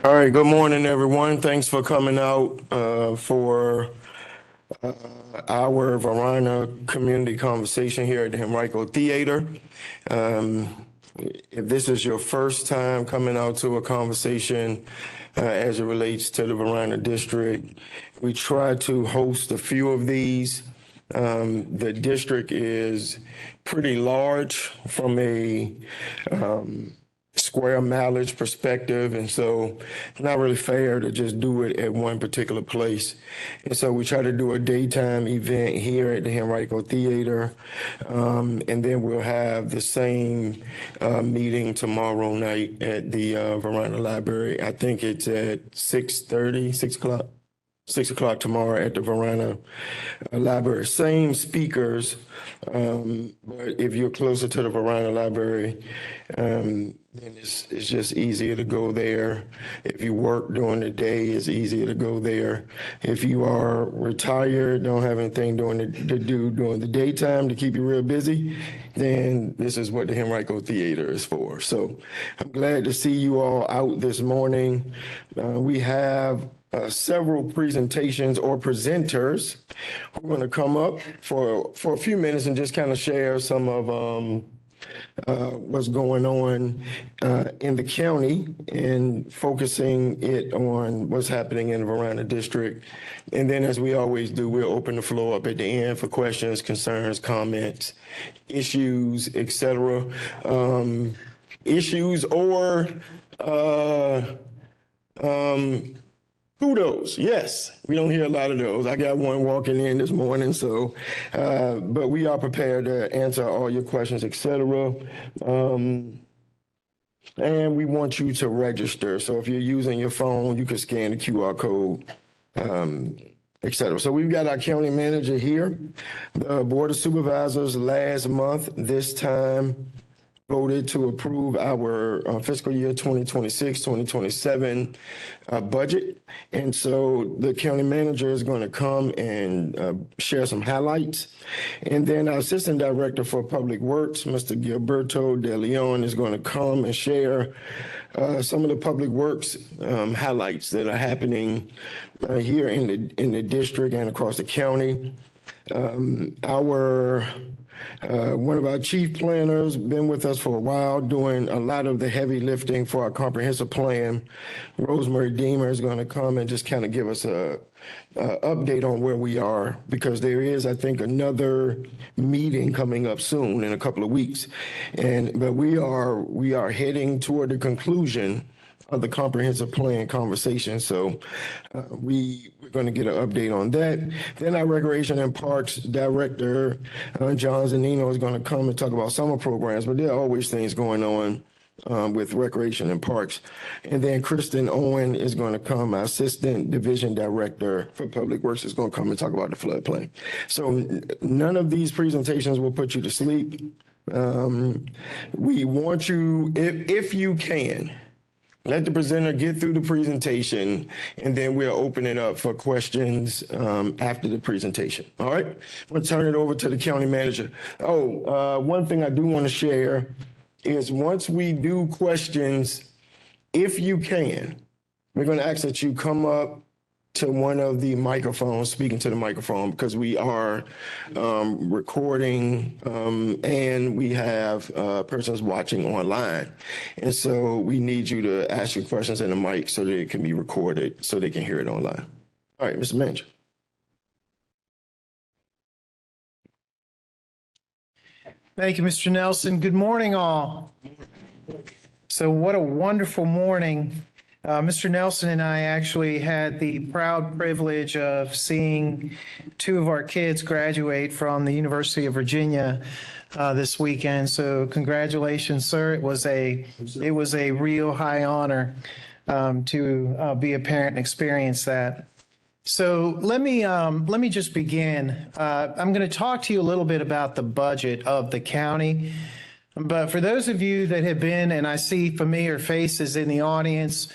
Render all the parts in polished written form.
All right, good morning, everyone. Thanks for coming out for our Varina community conversation here at the Henrico Theater. If this is your first time coming out to a conversation as it relates to the Varina district, we try to host a few of these. The district is pretty large from a square mileage perspective, and so it's not really fair to just do it at one particular place. And so we try to do a daytime event here at the Henrico Theater, and then we'll have the same meeting tomorrow night at the Varina Library. I think it's at 6:30, 6 o'clock. 6 o'clock tomorrow at the Varina Library. Same speakers, but if you're closer to the Varina Library, then it's just easier to go there. If you work during the day, it's easier to go there. If you are retired, don't have anything to do during the daytime to keep you real busy, then this is what the Henrico Theater is for. So I'm glad to see you all out this morning. We have several presentations or presenters who are going to come up for a few minutes and just kind of share some of what's going on in the county and focusing it on what's happening in the Varina district. And then, as we always do, we'll open the floor up at the end for questions, concerns, comments, issues, etc. Issues or kudos, yes. We don't hear a lot of those. I got one walking in this morning, so, but we are prepared to answer all your questions, etc. And we want you to register. So if you're using your phone, you can scan the QR code, etc. So we've got our county manager here. The Board of Supervisors last month, this time, voted to approve our fiscal year 2026, 2027 budget. And so the county manager is going to come and share some highlights. And then our assistant director for public works, Mr. Gilberto De Leon, is going to come and share some of the public works highlights that are happening here in the district and across the county. One of our chief planners, been with us for a while, doing a lot of the heavy lifting for our comprehensive plan. Rosemary Deemer is going to come and just kind of give us a update on where we are, because there is, I think, another meeting coming up soon in a couple of weeks, but we are heading toward the conclusion of the comprehensive plan conversation. So we're going to get an update on that. Then our Recreation and Parks Director, John Zanino, is going to come and talk about summer programs, but there are always things going on with Recreation and Parks. And then Kristen Owen is going to come, our Assistant Division Director for Public Works, is going to come and talk about the floodplain. So none of these presentations will put you to sleep. We want you, if you can, let the presenter get through the presentation, and then we'll open it up for questions after the presentation. All right? I'm going to turn it over to the county manager. One thing I do want to share is once we do questions, if you can, we're going to ask that you come up to one of the microphones, speaking to the microphone, because we are recording and we have persons watching online. And so we need you to ask your questions in the mic so that it can be recorded so they can hear it online. All right, Mr. Manager. Thank you, Mr. Nelson. Good morning, all. So what a wonderful morning. Mr. Nelson and I actually had the proud privilege of seeing two of our kids graduate from the University of Virginia this weekend. So congratulations, sir. It was a real high honor to be a parent and experience that. So let me just begin. I'm going to talk to you a little bit about the budget of the county. But for those of you that have been, and I see familiar faces in the audience,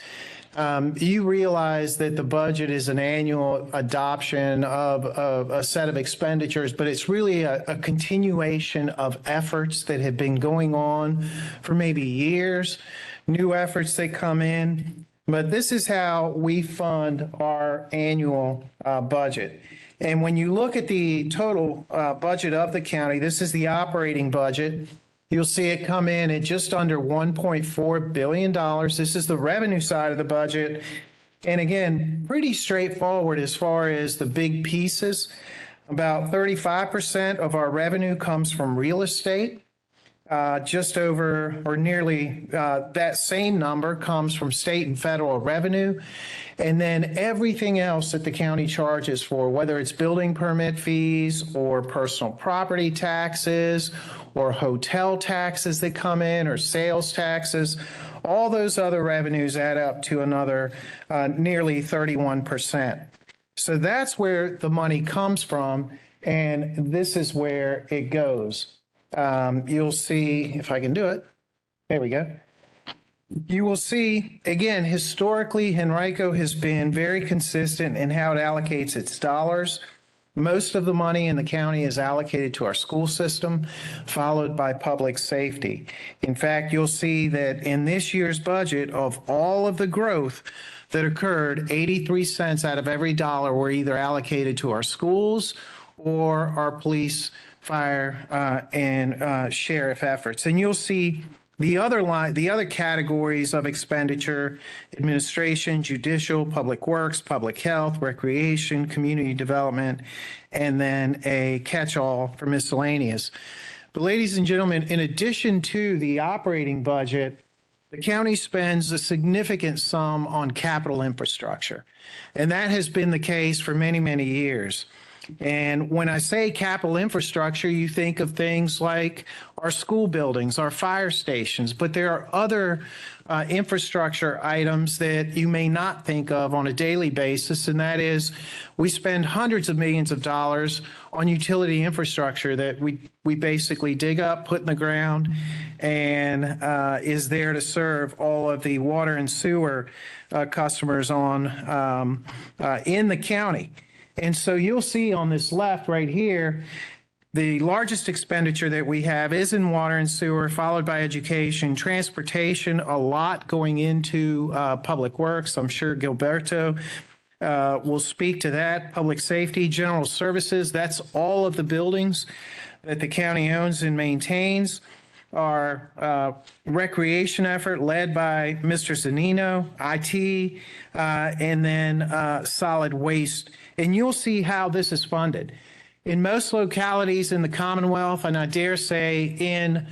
you realize that the budget is an annual adoption of a set of expenditures, but it's really a continuation of efforts that have been going on for maybe years, new efforts that come in. But this is how we fund our annual budget. And when you look at the total budget of the county, this is the operating budget. You'll see it come in at just under $1.4 billion. This is the revenue side of the budget. And again, pretty straightforward as far as the big pieces. About 35% of our revenue comes from real estate. Just over or nearly that same number comes from state and federal revenue. And then everything else that the county charges for, whether it's building permit fees or personal property taxes or hotel taxes that come in or sales taxes, all those other revenues add up to another nearly 31%. So that's where the money comes from, and this is where it goes. You'll see, if I can do it, there we go. You will see, again, historically, Henrico has been very consistent in how it allocates its dollars. Most of the money in the county is allocated to our school system, followed by public safety. In fact, you'll see that in this year's budget, of all of the growth that occurred, 83 cents out of every dollar were either allocated to our schools or our police, fire, and sheriff efforts. And you'll see the other categories of expenditure: administration, judicial, public works, public health, recreation, community development, and then a catch-all for miscellaneous. But ladies and gentlemen, in addition to the operating budget, the county spends a significant sum on capital infrastructure, and that has been the case for many, many years. And when I say capital infrastructure, you think of things like our school buildings, our fire stations, but there are other infrastructure items that you may not think of on a daily basis, and that is we spend hundreds of millions of dollars on utility infrastructure that we basically dig up, put in the ground, and is there to serve all of the water and sewer customers in the county. And so you'll see on this left right here, the largest expenditure that we have is in water and sewer, followed by education, transportation, a lot going into public works. I'm sure Gilberto will speak to that. Public safety, general services, that's all of the buildings that the county owns and maintains. Our recreation effort led by Mr. Zanino, IT, and then solid waste. And you'll see how this is funded. In most localities in the Commonwealth, and I dare say in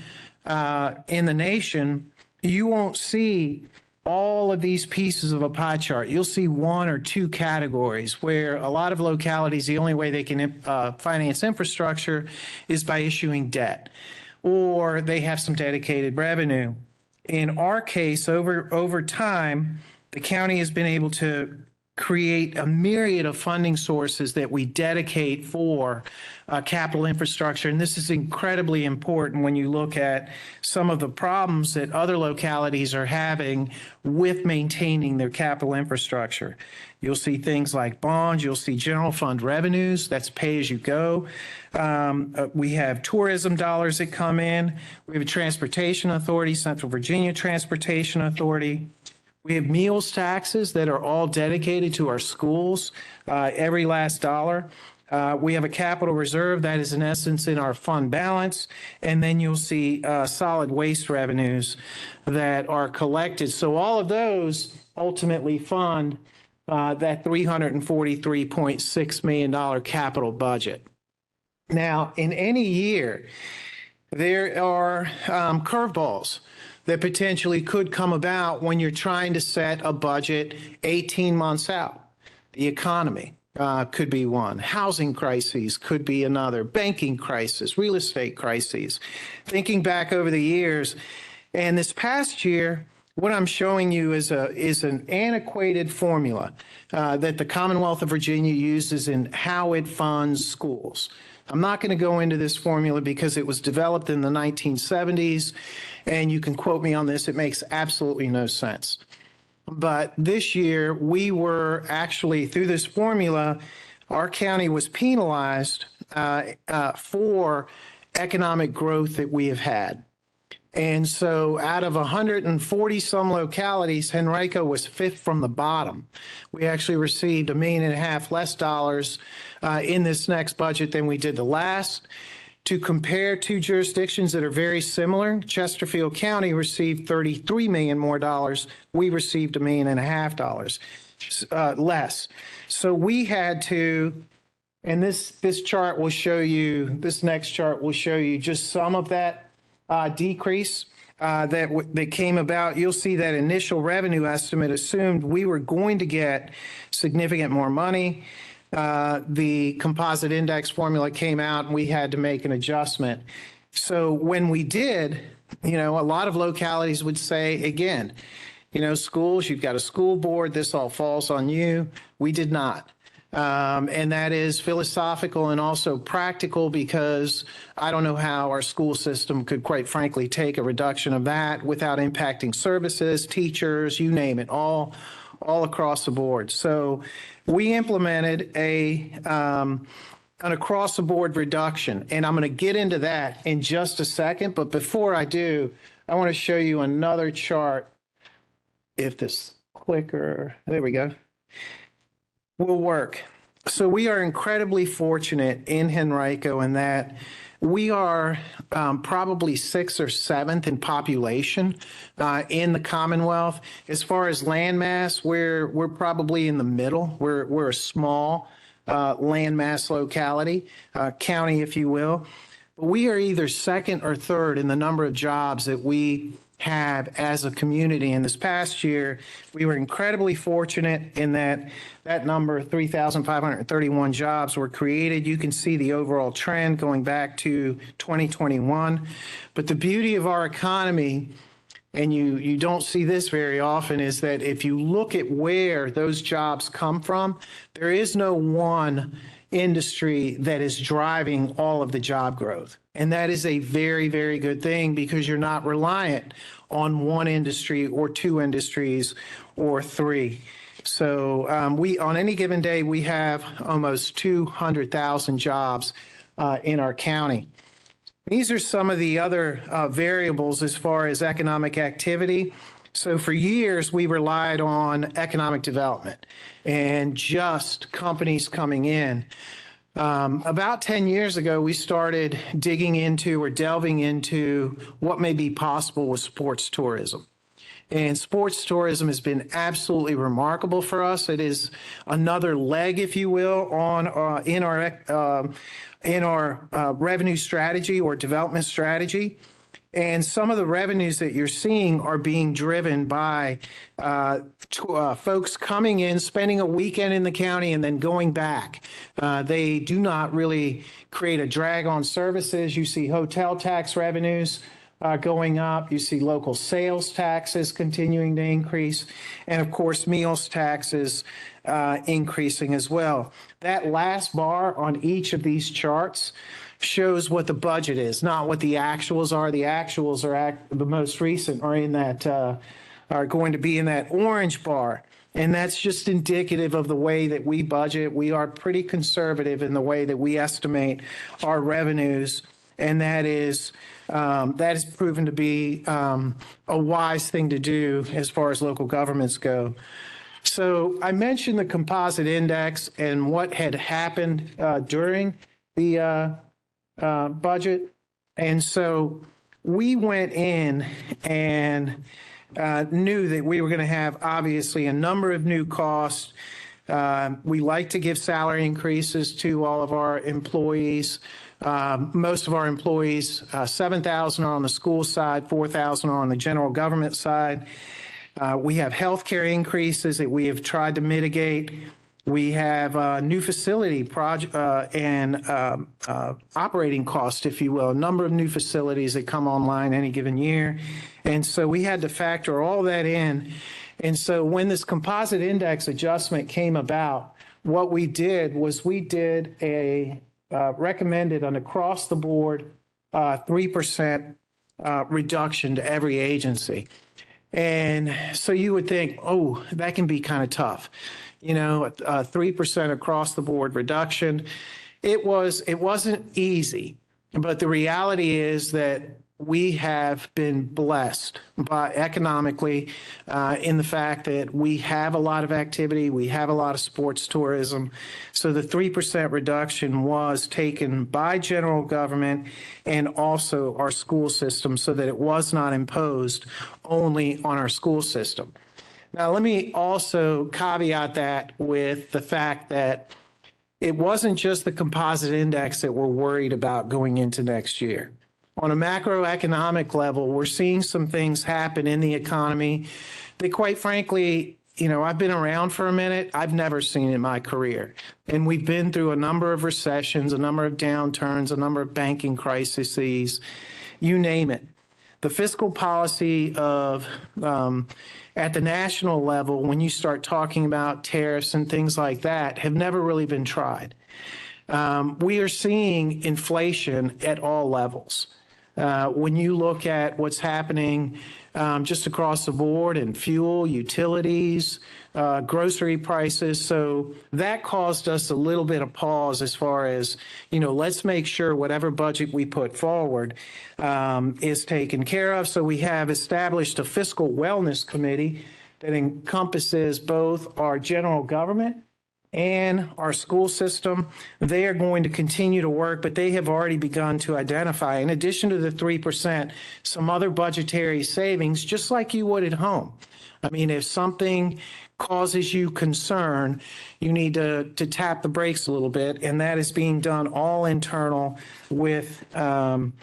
the nation, you won't see all of these pieces of a pie chart. You'll see one or two categories where a lot of localities, the only way they can finance infrastructure is by issuing debt, or they have some dedicated revenue. In our case, over time, the county has been able to create a myriad of funding sources that we dedicate for capital infrastructure. And this is incredibly important when you look at some of the problems that other localities are having with maintaining their capital infrastructure. You'll see things like bonds, you'll see general fund revenues, that's pay as you go. We have tourism dollars that come in. We have a transportation authority, Central Virginia Transportation Authority. We have meals taxes that are all dedicated to our schools, every last dollar. We have a capital reserve that is in essence in our fund balance. And then you'll see solid waste revenues that are collected. So all of those ultimately fund that $343.6 million capital budget. Now, in any year, there are curveballs that potentially could come about when you're trying to set a budget 18 months out. The economy could be one. Housing crises could be another. Banking crisis, real estate crises. Thinking back over the years, and this past year, what I'm showing you is an antiquated formula that the Commonwealth of Virginia uses in how it funds schools. I'm not going to go into this formula because it was developed in the 1970s, and you can quote me on this. It makes absolutely no sense. But this year, we were actually, through this formula, our county was penalized for economic growth that we have had. And so out of 140 some localities, Henrico was fifth from the bottom. We actually received $1.5 million less dollars in this next budget than we did the last. To compare two jurisdictions that are very similar, Chesterfield County received $33 million more dollars. We received $1.5 million less. So we had to, and this chart will show you, this next chart will show you just some of that decrease that came about. You'll see that initial revenue estimate assumed we were going to get significant more money. The composite index formula came out and we had to make an adjustment. So when we did, a lot of localities would say, again, schools, you've got a school board, this all falls on you. We did not. And that is philosophical and also practical, because I don't know how our school system could, quite frankly, take a reduction of that without impacting services, teachers, you name it, all across the board. So we implemented an across-the-board reduction, and I'm going to get into that in just a second. But before I do, I want to show you another chart. If this clicker, there we go, will work. So we are incredibly fortunate in Henrico in that we are probably 6th or 7th in population in the Commonwealth. As far as landmass, we're probably in the middle. We're a small landmass locality, county, if you will. But we are either 2nd or 3rd in the number of jobs that we have as a community. In this past year, we were incredibly fortunate in that number, 3,531 jobs were created. You can see the overall trend going back to 2021. But the beauty of our economy, and you don't see this very often, is that if you look at where those jobs come from, there is no one industry that is driving all of the job growth. And that is a very, very good thing, because you're not reliant on one industry or two industries or three. So on any given day, we have almost 200,000 jobs in our county. These are some of the other variables as far as economic activity. So for years, we relied on economic development and just companies coming in. About 10 years ago, we started digging into or delving into what may be possible with sports tourism. And sports tourism has been absolutely remarkable for us. It is another leg, if you will, in our revenue strategy or development strategy. And some of the revenues that you're seeing are being driven by folks coming in, spending a weekend in the county, and then going back. They do not really create a drag on services. You see hotel tax revenues going up. You see local sales taxes continuing to increase. And of course, meals taxes increasing as well. That last bar on each of these charts shows what the budget is, not what the actuals are. The actuals are the most recent are in that are going to be in that orange bar, and that's just indicative of the way that we budget. We are pretty conservative in the way that we estimate our revenues, and that is proven to be a wise thing to do as far as local governments go. So I mentioned the composite index and what had happened during the budget. And so we went in and knew that we were going to have obviously a number of new costs. We like to give salary increases to all of our employees. Most of our employees, 7,000 are on the school side, 4,000 are on the general government side. We have healthcare increases that we have tried to mitigate. We have new facility project and operating costs, if you will, a number of new facilities that come online any given year. And so we had to factor all that in. And so when this composite index adjustment came about, what we did was we did recommended an across the board 3% reduction to every agency. And so you would think, oh, that can be kind of tough. A 3% across the board reduction. It wasn't easy, but the reality is that we have been blessed by economically in the fact that we have a lot of activity, we have a lot of sports tourism. So the 3% reduction was taken by general government and also our school system so that it was not imposed only on our school system. Now, let me also caveat that with the fact that it wasn't just the composite index that we're worried about going into next year. On a macroeconomic level, we're seeing some things happen in the economy that, quite frankly, I've been around for a minute. I've never seen in my career. And we've been through a number of recessions, a number of downturns, a number of banking crises, you name it. The fiscal policy of at the national level, when you start talking about tariffs and things like that, have never really been tried. We are seeing inflation at all levels. When you look at what's happening just across the board in fuel, utilities, grocery prices. So that caused us a little bit of pause as far as, let's make sure whatever budget we put forward is taken care of. So we have established a fiscal wellness committee that encompasses both our general government and our school system. They are going to continue to work, but they have already begun to identify, in addition to the 3%, some other budgetary savings, just like you would at home. I mean, if something causes you concern, you need to tap the brakes a little bit, and that is being done all internal with no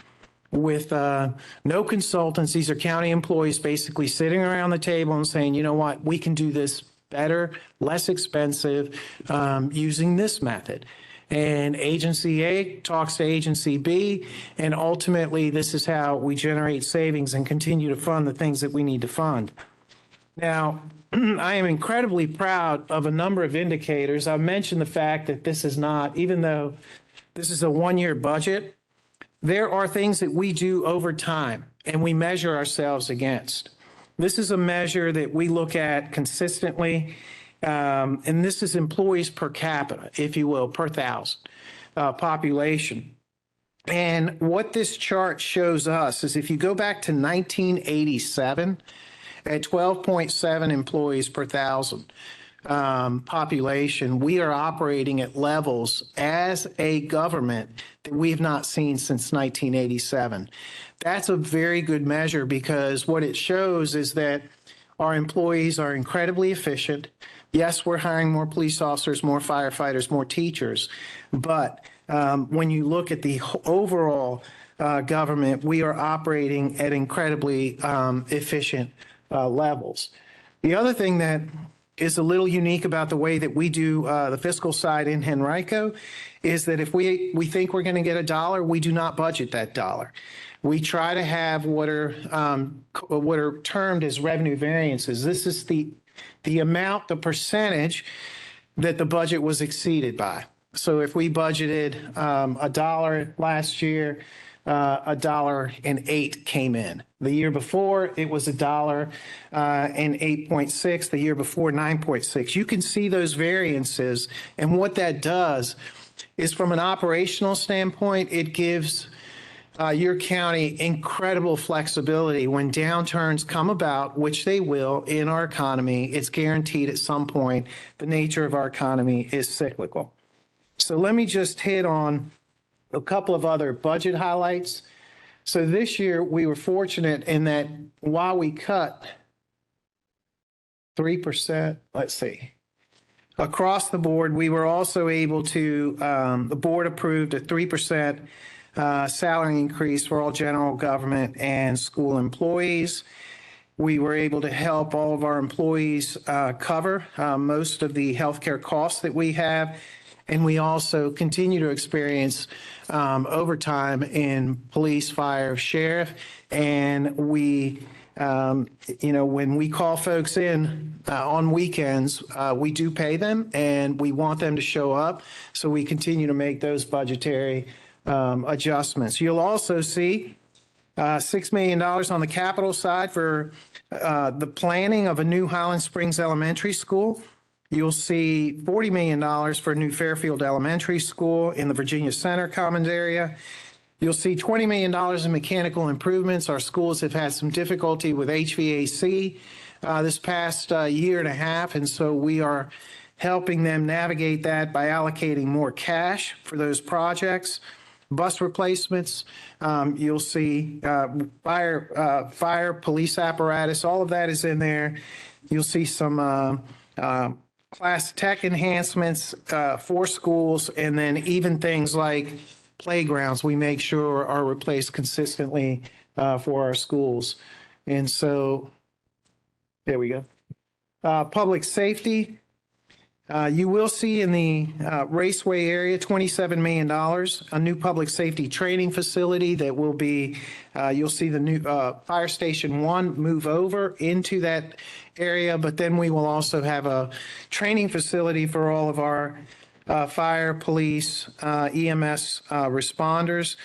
consultants. These are county employees basically sitting around the table and saying, you know what, we can do this better, less expensive, using this method. And agency A talks to agency B, and ultimately this is how we generate savings and continue to fund the things that we need to fund. Now, I am incredibly proud of a number of indicators. I've mentioned the fact that this is not, even though this is a one-year budget, there are things that we do over time and we measure ourselves against. This is a measure that we look at consistently, and this is employees per capita, if you will, per thousand population. And what this chart shows us is if you go back to 1987, at 12.7 employees per thousand population, we are operating at levels as a government that we have not seen since 1987. That's a very good measure because what it shows is that our employees are incredibly efficient. Yes, we're hiring more police officers, more firefighters, more teachers, but when you look at the overall government, we are operating at incredibly efficient levels. The other thing that is a little unique about the way that we do the fiscal side in Henrico is that if we think we're going to get a dollar, we do not budget that dollar. We try to have what are termed as revenue variances. This is the amount, the percentage that the budget was exceeded by. So if we budgeted a dollar last year, $1.08 came in. The year before, it was $1.08.6. The year before, 9.6. You can see those variances, and what that does is, from an operational standpoint, it gives your county incredible flexibility when downturns come about, which they will in our economy. It's guaranteed at some point. The nature of our economy is cyclical. So let me just hit on a couple of other budget highlights. So this year we were fortunate in that while we cut 3%, let's see, across the board, we were also able to, the board approved a 3% salary increase for all general government and school employees. We were able to help all of our employees cover most of the healthcare costs that we have. And we also continue to experience overtime in police, fire, sheriff. And we, when we call folks in on weekends, we do pay them and we want them to show up. So we continue to make those budgetary adjustments. You'll also see $6 million on the capital side for the planning of a new Highland Springs Elementary School. You'll see $40 million for a new Fairfield Elementary School in the Virginia Center Commons area. You'll see $20 million in mechanical improvements. Our schools have had some difficulty with HVAC this past year and a half, and so we are helping them navigate that by allocating more cash for those projects. Bus replacements, you'll see fire, police apparatus, all of that is in there. You'll see some class tech enhancements for schools, and then even things like playgrounds we make sure are replaced consistently for our schools. And so there we go. Public safety. You will see in the Raceway area $27 million, a new public safety training facility that will be, you'll see the new Fire Station 1 move over into that area, but then we will also have a training facility for all of our fire, police, EMS responders.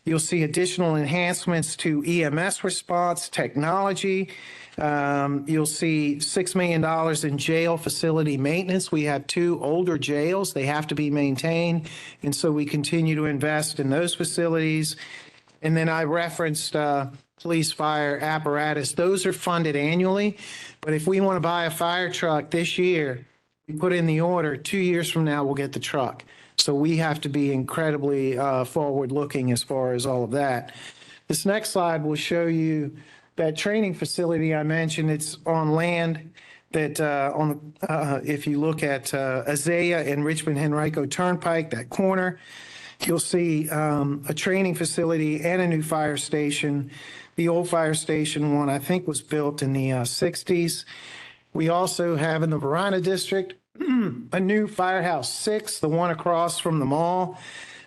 You'll see additional enhancements to EMS response technology. You'll see $6 million in jail facility maintenance. We have 2 older jails. They have to be maintained, and so we continue to invest in those facilities. And then I referenced police fire apparatus. Those are funded annually, but if we want to buy a fire truck this year, we put in the order, 2 years from now, we'll get the truck. So we have to be incredibly forward-looking as far as all of that. This next slide will show you that training facility I mentioned. It's on land that if you look at Azalea and Richmond Henrico Turnpike, that corner, you'll see a training facility and a new fire station. The old fire station one, I think, was built in the 60s. We also have in the Varina district a new Firehouse 6, the one across from the mall.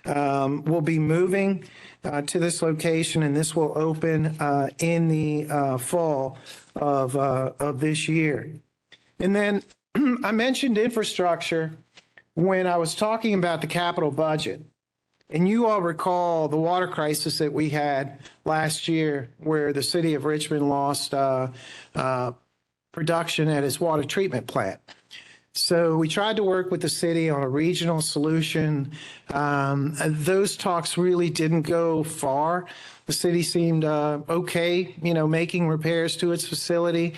Will be moving to this location, and this will open in the fall of this year. And then I mentioned infrastructure when I was talking about the capital budget. And you all recall the water crisis that we had last year where the city of Richmond lost production at its water treatment plant. So we tried to work with the city on a regional solution. Those talks really didn't go far. The city seemed okay, making repairs to its facility.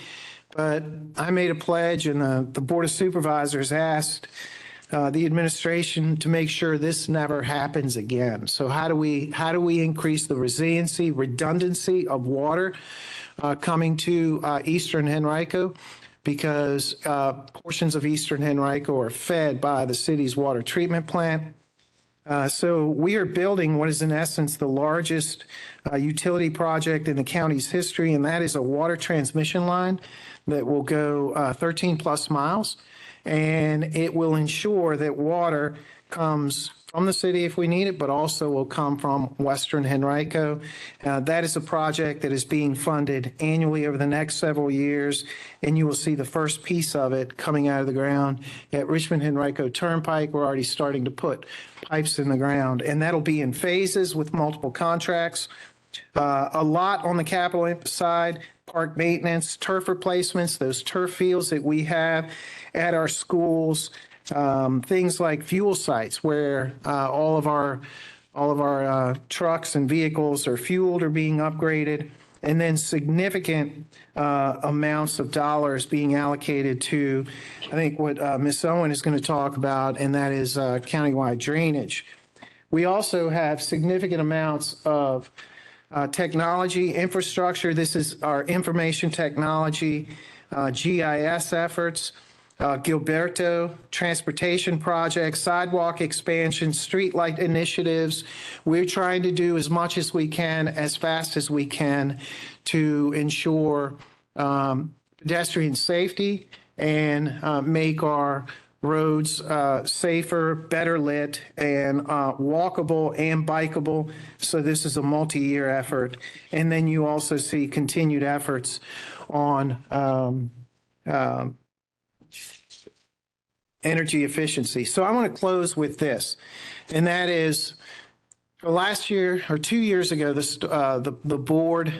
But I made a pledge, and the Board of Supervisors asked the administration to make sure this never happens again. So how do we increase the resiliency, redundancy of water coming to Eastern Henrico? Because portions of Eastern Henrico are fed by the city's water treatment plant. So we are building what is in essence the largest utility project in the county's history, and that is a water transmission line that will go 13 plus miles, and it will ensure that water comes from the city if we need it, but also will come from Western Henrico. That is a project that is being funded annually over the next several years, and you will see the first piece of it coming out of the ground at Richmond Henrico Turnpike. We're already starting to put pipes in the ground, and that'll be in phases with multiple contracts. A lot on the capital side, park maintenance, turf replacements, those turf fields that we have at our schools. Things like fuel sites where all of our trucks and vehicles are fueled or being upgraded, and then significant amounts of dollars being allocated to, I think, what Ms. Owen is going to talk about, and that is countywide drainage. We also have significant amounts of technology infrastructure. This is our information technology, GIS efforts. Gilberto, transportation projects, sidewalk expansion, streetlight initiatives. We're trying to do as much as we can, as fast as we can, to ensure pedestrian safety and make our roads safer, better lit, and walkable and bikeable. So this is a multi-year effort. And then you also see continued efforts on energy efficiency. So I want to close with this, and that is last year or 2 years ago, the board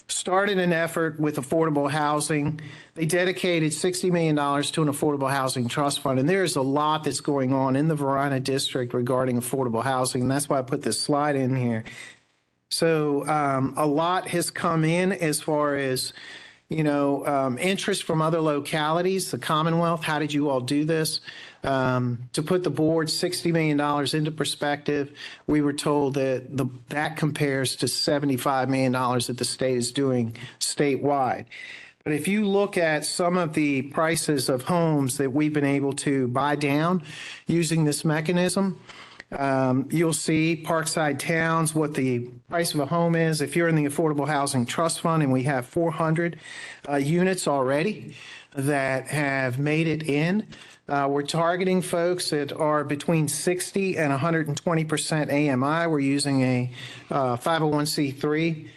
started an effort with affordable housing. They dedicated $60 million to an affordable housing trust fund. And there's a lot that's going on in the Varina district regarding affordable housing. And that's why I put this slide in here. So a lot has come in as far as, interest from other localities, the Commonwealth. How did you all do this? To put the board $60 million into perspective, we were told that that compares to $75 million that the state is doing statewide. But if you look at some of the prices of homes that we've been able to buy down using this mechanism, you'll see Parkside Towns, what the price of a home is. If you're in the Affordable Housing Trust Fund, and we have 400 units already that have made it in, we're targeting folks that are between 60 and 120% AMI. We're using a 501c3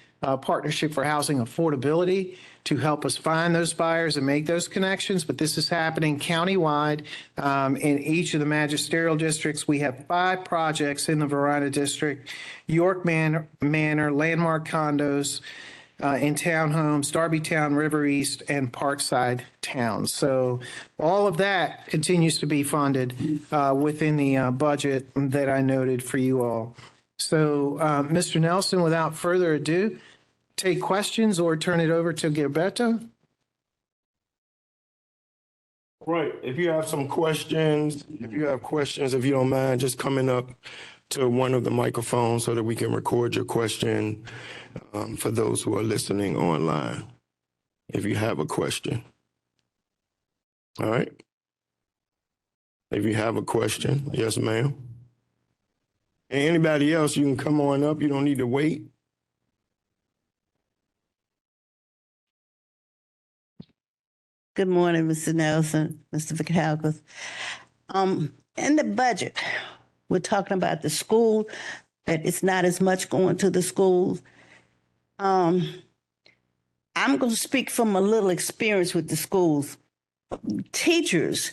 Partnership for Housing Affordability to help us find those buyers and make those connections. But this is happening countywide in each of the magisterial districts. We have 5 projects in the Varina district: York Manor, Landmark Condos, in townhomes, Darbytown, River East, and Parkside Towns. So all of that continues to be funded within the budget that I noted for you all. So, Mr. Nelson, without further ado, take questions or turn it over to Gilberto. Right. If you have some questions, if you don't mind, just coming up to one of the microphones so that we can record your question for those who are listening online. If you have a question. All right. If you have a question, yes, ma'am. And anybody else, you can come on up. You don't need to wait. Good morning, Mr. Nelson, Mr. Vicalcos. In the budget, we're talking about the school, that it's not as much going to the schools. I'm going to speak from a little experience with the schools. Teachers,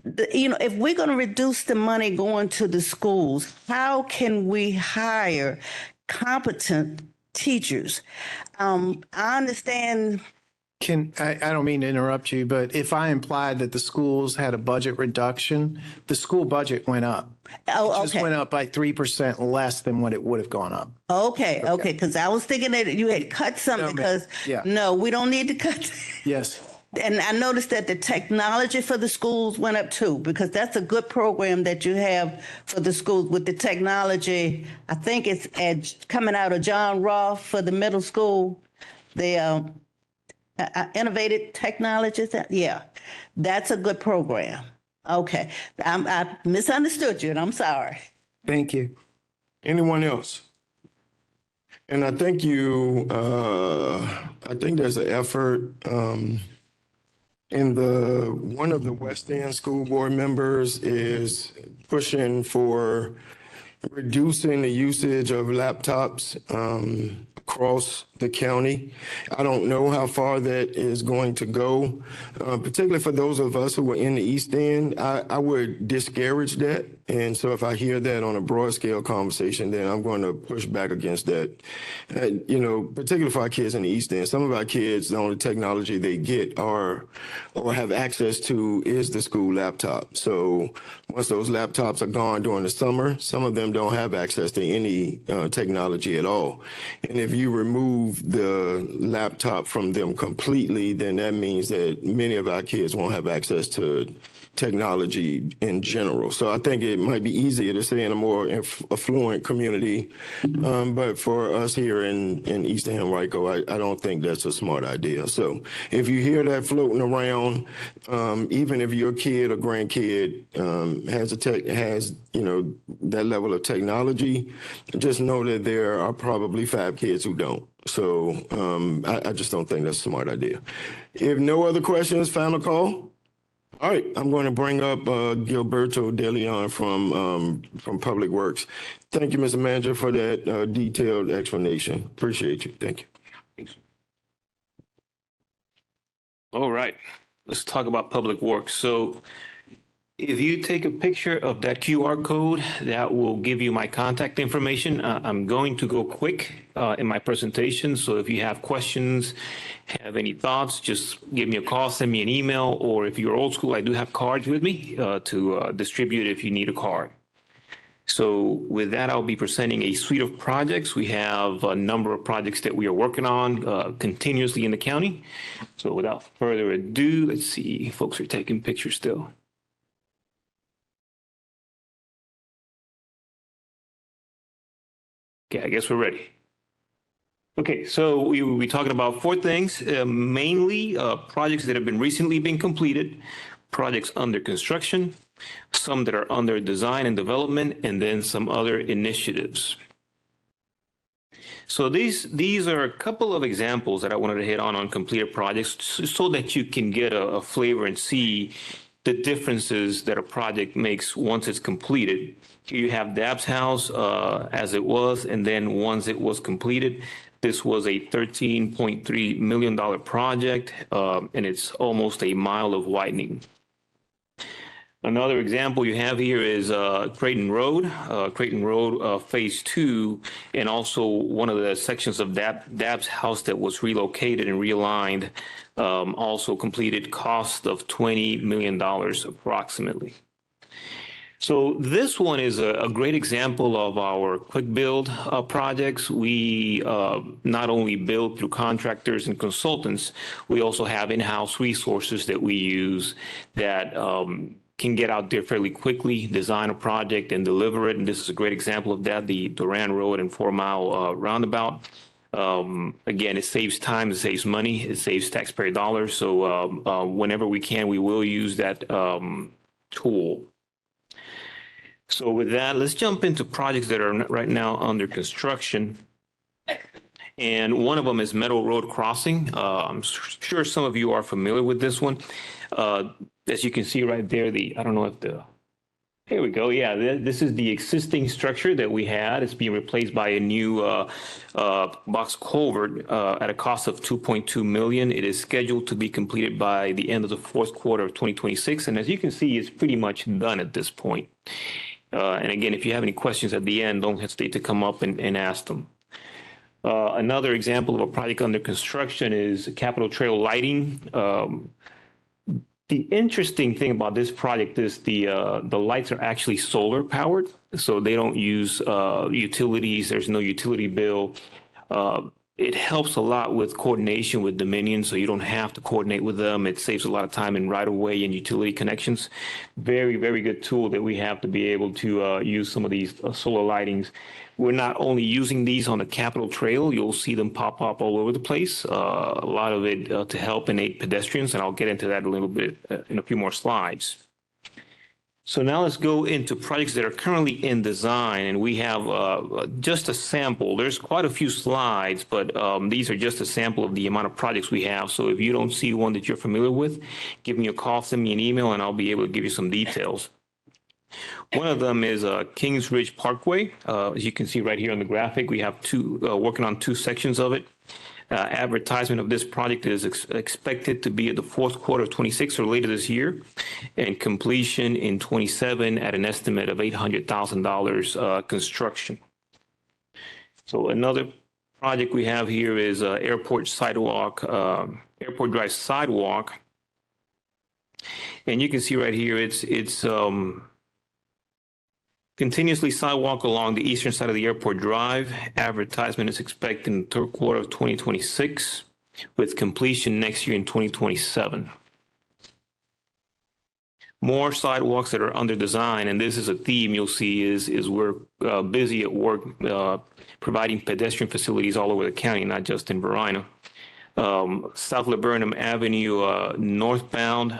if we're going to reduce the money going to the schools, how can we hire competent teachers? I understand. I don't mean to interrupt you, but if I implied that the schools had a budget reduction, the school budget went up. Oh, It just okay. went up by 3% less than what it would have gone up. Okay. Because I was thinking that you had cut something because no, we don't need to cut. Yes. And I noticed that the technology for the schools went up too, because that's a good program that you have for the schools with the technology. I think it's coming out of John Roth for the middle school. The innovative technologies. Yeah, that's a good program. Okay. I misunderstood you and I'm sorry. Thank you. Anyone else? And I think I think there's an effort one of the West End school board members is pushing for reducing the usage of laptops across the county. I don't know how far that is going to go, particularly for those of us who are in the East End. I would discourage that. And so if I hear that on a broad scale conversation, then I'm going to push back against that. Particularly for our kids in the East End. Some of our kids, the only technology they get or have access to is the school laptop. So once those laptops are gone during the summer, some of them don't have access to any technology at all. And if you remove the laptop from them completely, then that means that many of our kids won't have access to technology in general. So I think it might be easier to stay in a more affluent community. But for us here in East Henrico, I don't think that's a smart idea. So if you hear that floating around, even if your kid or grandkid has that level of technology, just know that there are probably 5 kids who don't. So I just don't think that's a smart idea. If no other questions, final call. All right, I'm going to bring up Gilberto De Leon from Public Works. Thank you, Mr. Manager, for that detailed explanation. Appreciate you. Thank you. All right, let's talk about Public Works. So If you take a picture of that QR code, that will give you my contact information. I'm going to go quick in my presentation, so if you have questions, have any thoughts, just give me a call, send me an email, or if you're old school, I do have cards with me to distribute if you need a card. So with that, I'll be presenting a suite of projects. We have a number of projects that we are working on continuously in the county. So without further ado, let's see, folks are taking pictures still. Okay, I guess we're ready. Okay, so we will be talking about four things, mainly projects that have recently been completed, projects under construction, some that are under design and development, and then some other initiatives. So these are a couple of examples that I wanted to hit on completed projects so that you can get a flavor and see the differences that a project makes once it's completed. Here you have Dabb's house as it was, and then once it was completed, this was a $13.3 million project, and it's almost a mile of widening. Another example you have here is Creighton Road, Phase 2, and also one of the sections of Dabb's house that was relocated and realigned, also completed, cost of $20 million approximately. So this one is a great example of our quick build projects. We not only build through contractors and consultants, we also have in-house resources that we use that can get out there fairly quickly, design a project and deliver it. And this is a great example of that, the Duran Road and 4 Mile roundabout. Again, it saves time, it saves money, it saves taxpayer dollars. So whenever we can, we will use that tool. So with that, let's jump into projects that are right now under construction. And one of them is Meadow Road Crossing. I'm sure some of you are familiar with this one. As you can see right there, I don't know if here we go. Yeah, this is the existing structure that we had. It's being replaced by a new box culvert at a cost of $2.2 million. It is scheduled to be completed by the end of the fourth quarter of 2026. And as you can see, it's pretty much done at this point. And again, if you have any questions at the end, don't hesitate to come up and ask them. Another example of a project under construction is Capitol Trail lighting. The interesting thing about this project is the lights are actually solar powered, so they don't use utilities. There's no utility bill. It helps a lot with coordination with Dominion, so you don't have to coordinate with them. It saves a lot of time in right-of-way and utility connections. Very, very good tool that we have to be able to use some of these solar lightings. We're not only using these on the Capitol Trail, you'll see them pop up all over the place. A lot of it to help and aid pedestrians, and I'll get into that a little bit in a few more slides. So now let's go into projects that are currently in design, and we have just a sample. There's quite a few slides, but these are just a sample of the amount of projects we have. So if you don't see one that you're familiar with, give me a call, send me an email, and I'll be able to give you some details. One of them is Kings Ridge Parkway. As you can see right here on the graphic, we have working on two sections of it. Advertisement of this project is expected to be at the fourth quarter of 26 or later this year, and completion in 27 at an estimate of $800,000 construction. So another project we have here is Airport Drive Sidewalk. And you can see right here, it's continuously sidewalk along the eastern side of the airport drive. Advertisement is expected in the third quarter of 2026 with completion next year in 2027. More sidewalks that are under design, and this is a theme you'll see is we're busy at work providing pedestrian facilities all over the county, not just in Varina. South Laburnum Avenue northbound,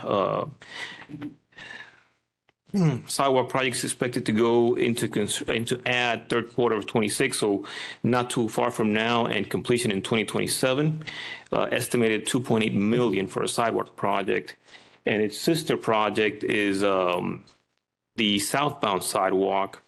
sidewalk projects expected to go into add third quarter of 26, so not too far from now, and completion in 2027. Estimated $2.8 million for a sidewalk project, and its sister project is the southbound sidewalk,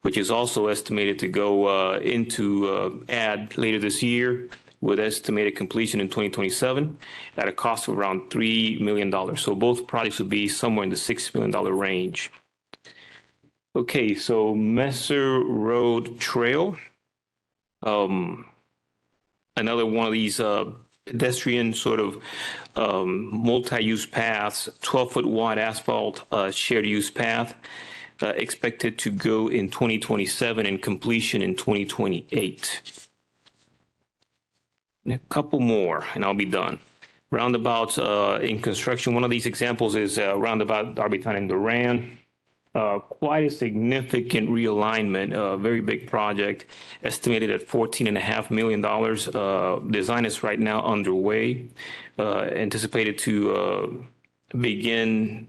which is also estimated to go into add later this year. with estimated completion in 2027 at a cost of around $3 million. So both projects would be somewhere in the $6 million range. Okay, so Messer Road Trail. Another one of these pedestrian sort of multi-use paths, 12-foot wide asphalt shared use path, expected to go in 2027 and completion in 2028. And a couple more, and I'll be done. Roundabouts in construction. One of these examples is roundabout Darbytown and Duran. Quite a significant realignment, a very big project, estimated at $14.5 million. Design is right now underway, anticipated to begin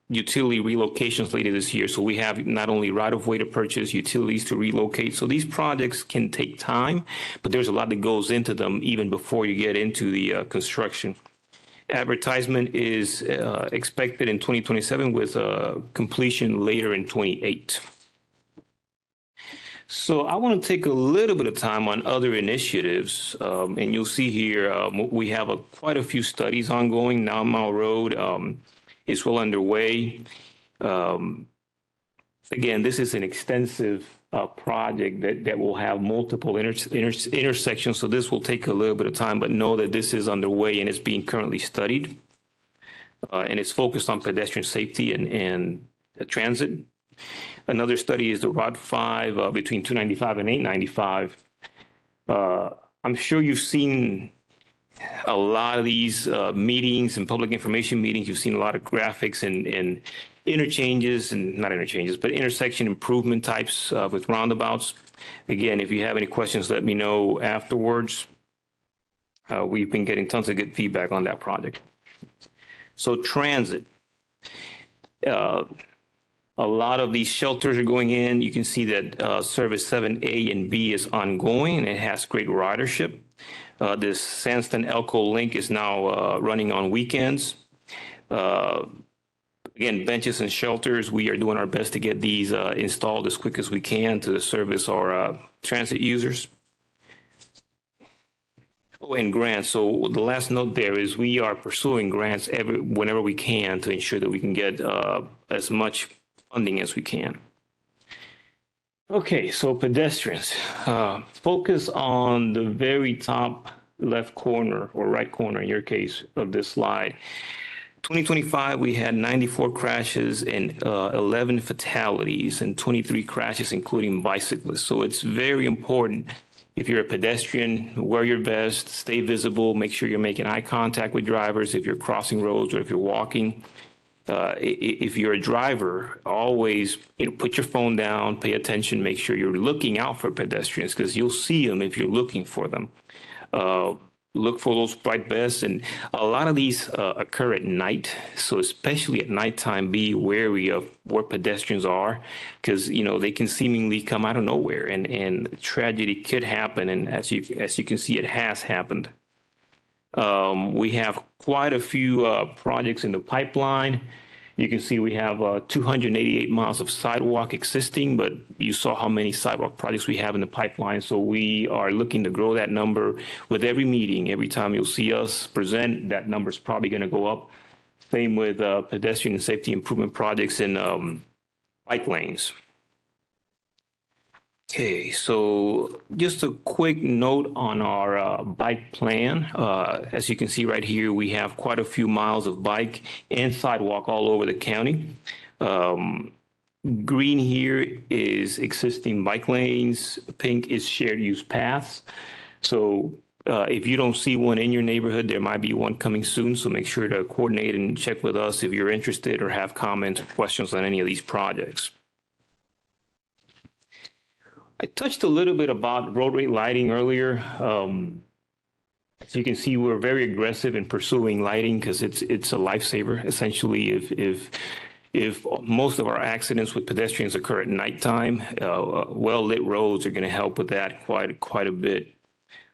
utility relocations later this year. So we have not only right-of-way to purchase, utilities to relocate. So these projects can take time, but there's a lot that goes into them even before you get into the construction. Advertisement is expected in 2027 with completion later in 28. So I want to take a little bit of time on other initiatives, and you'll see here we have quite a few studies ongoing. 9 Mile Road is well underway. Again, this is an extensive project that will have multiple intersections, so this will take a little bit of time, but know that this is underway and it's being currently studied. And it's focused on pedestrian safety and transit. Another study is the Route 5 between 295 and 895. I'm sure you've seen a lot of these meetings and public information meetings. You've seen a lot of graphics and interchanges, and not interchanges, but intersection improvement types with roundabouts. Again, if you have any questions, let me know afterwards. We've been getting tons of good feedback on that project. So transit. A lot of these shelters are going in. You can see that Service 7A and B is ongoing, and it has great ridership. This Sandston Elko link is now running on weekends. Again, benches and shelters, we are doing our best to get these installed as quick as we can to service our transit users. Oh, and grants. So the last note there is we are pursuing grants whenever we can to ensure that we can get as much funding as we can. Okay, so pedestrians. Focus on the very top left corner, or right corner in your case, of this slide. 2025, we had 94 crashes and 11 fatalities and 23 crashes, including bicyclists. So it's very important, if you're a pedestrian, wear your vest, stay visible, make sure you're making eye contact with drivers if you're crossing roads or if you're walking. If you're a driver, always put your phone down, pay attention, make sure you're looking out for pedestrians, because you'll see them if you're looking for them. Look for those bright vests, and a lot of these occur at night. So especially at nighttime, be wary of where pedestrians are, because they can seemingly come out of nowhere, and tragedy could happen. And as you can see, it has happened. We have quite a few projects in the pipeline. You can see we have 288 miles of sidewalk existing, but you saw how many sidewalk projects we have in the pipeline. So we are looking to grow that number with every meeting. Every time you'll see us present, that number is probably going to go up. Same with pedestrian and safety improvement projects in bike lanes. Okay, so just a quick note on our bike plan. As you can see right here, we have quite a few miles of bike and sidewalk all over the county. Green here is existing bike lanes. Pink is shared use paths. So if you don't see one in your neighborhood, there might be one coming soon. So make sure to coordinate and check with us if you're interested or have comments or questions on any of these projects. I touched a little bit about road rate lighting earlier. As you can see, we're very aggressive in pursuing lighting because it's a lifesaver. Essentially, if most of our accidents with pedestrians occur at nighttime, well-lit roads are going to help with that quite a bit.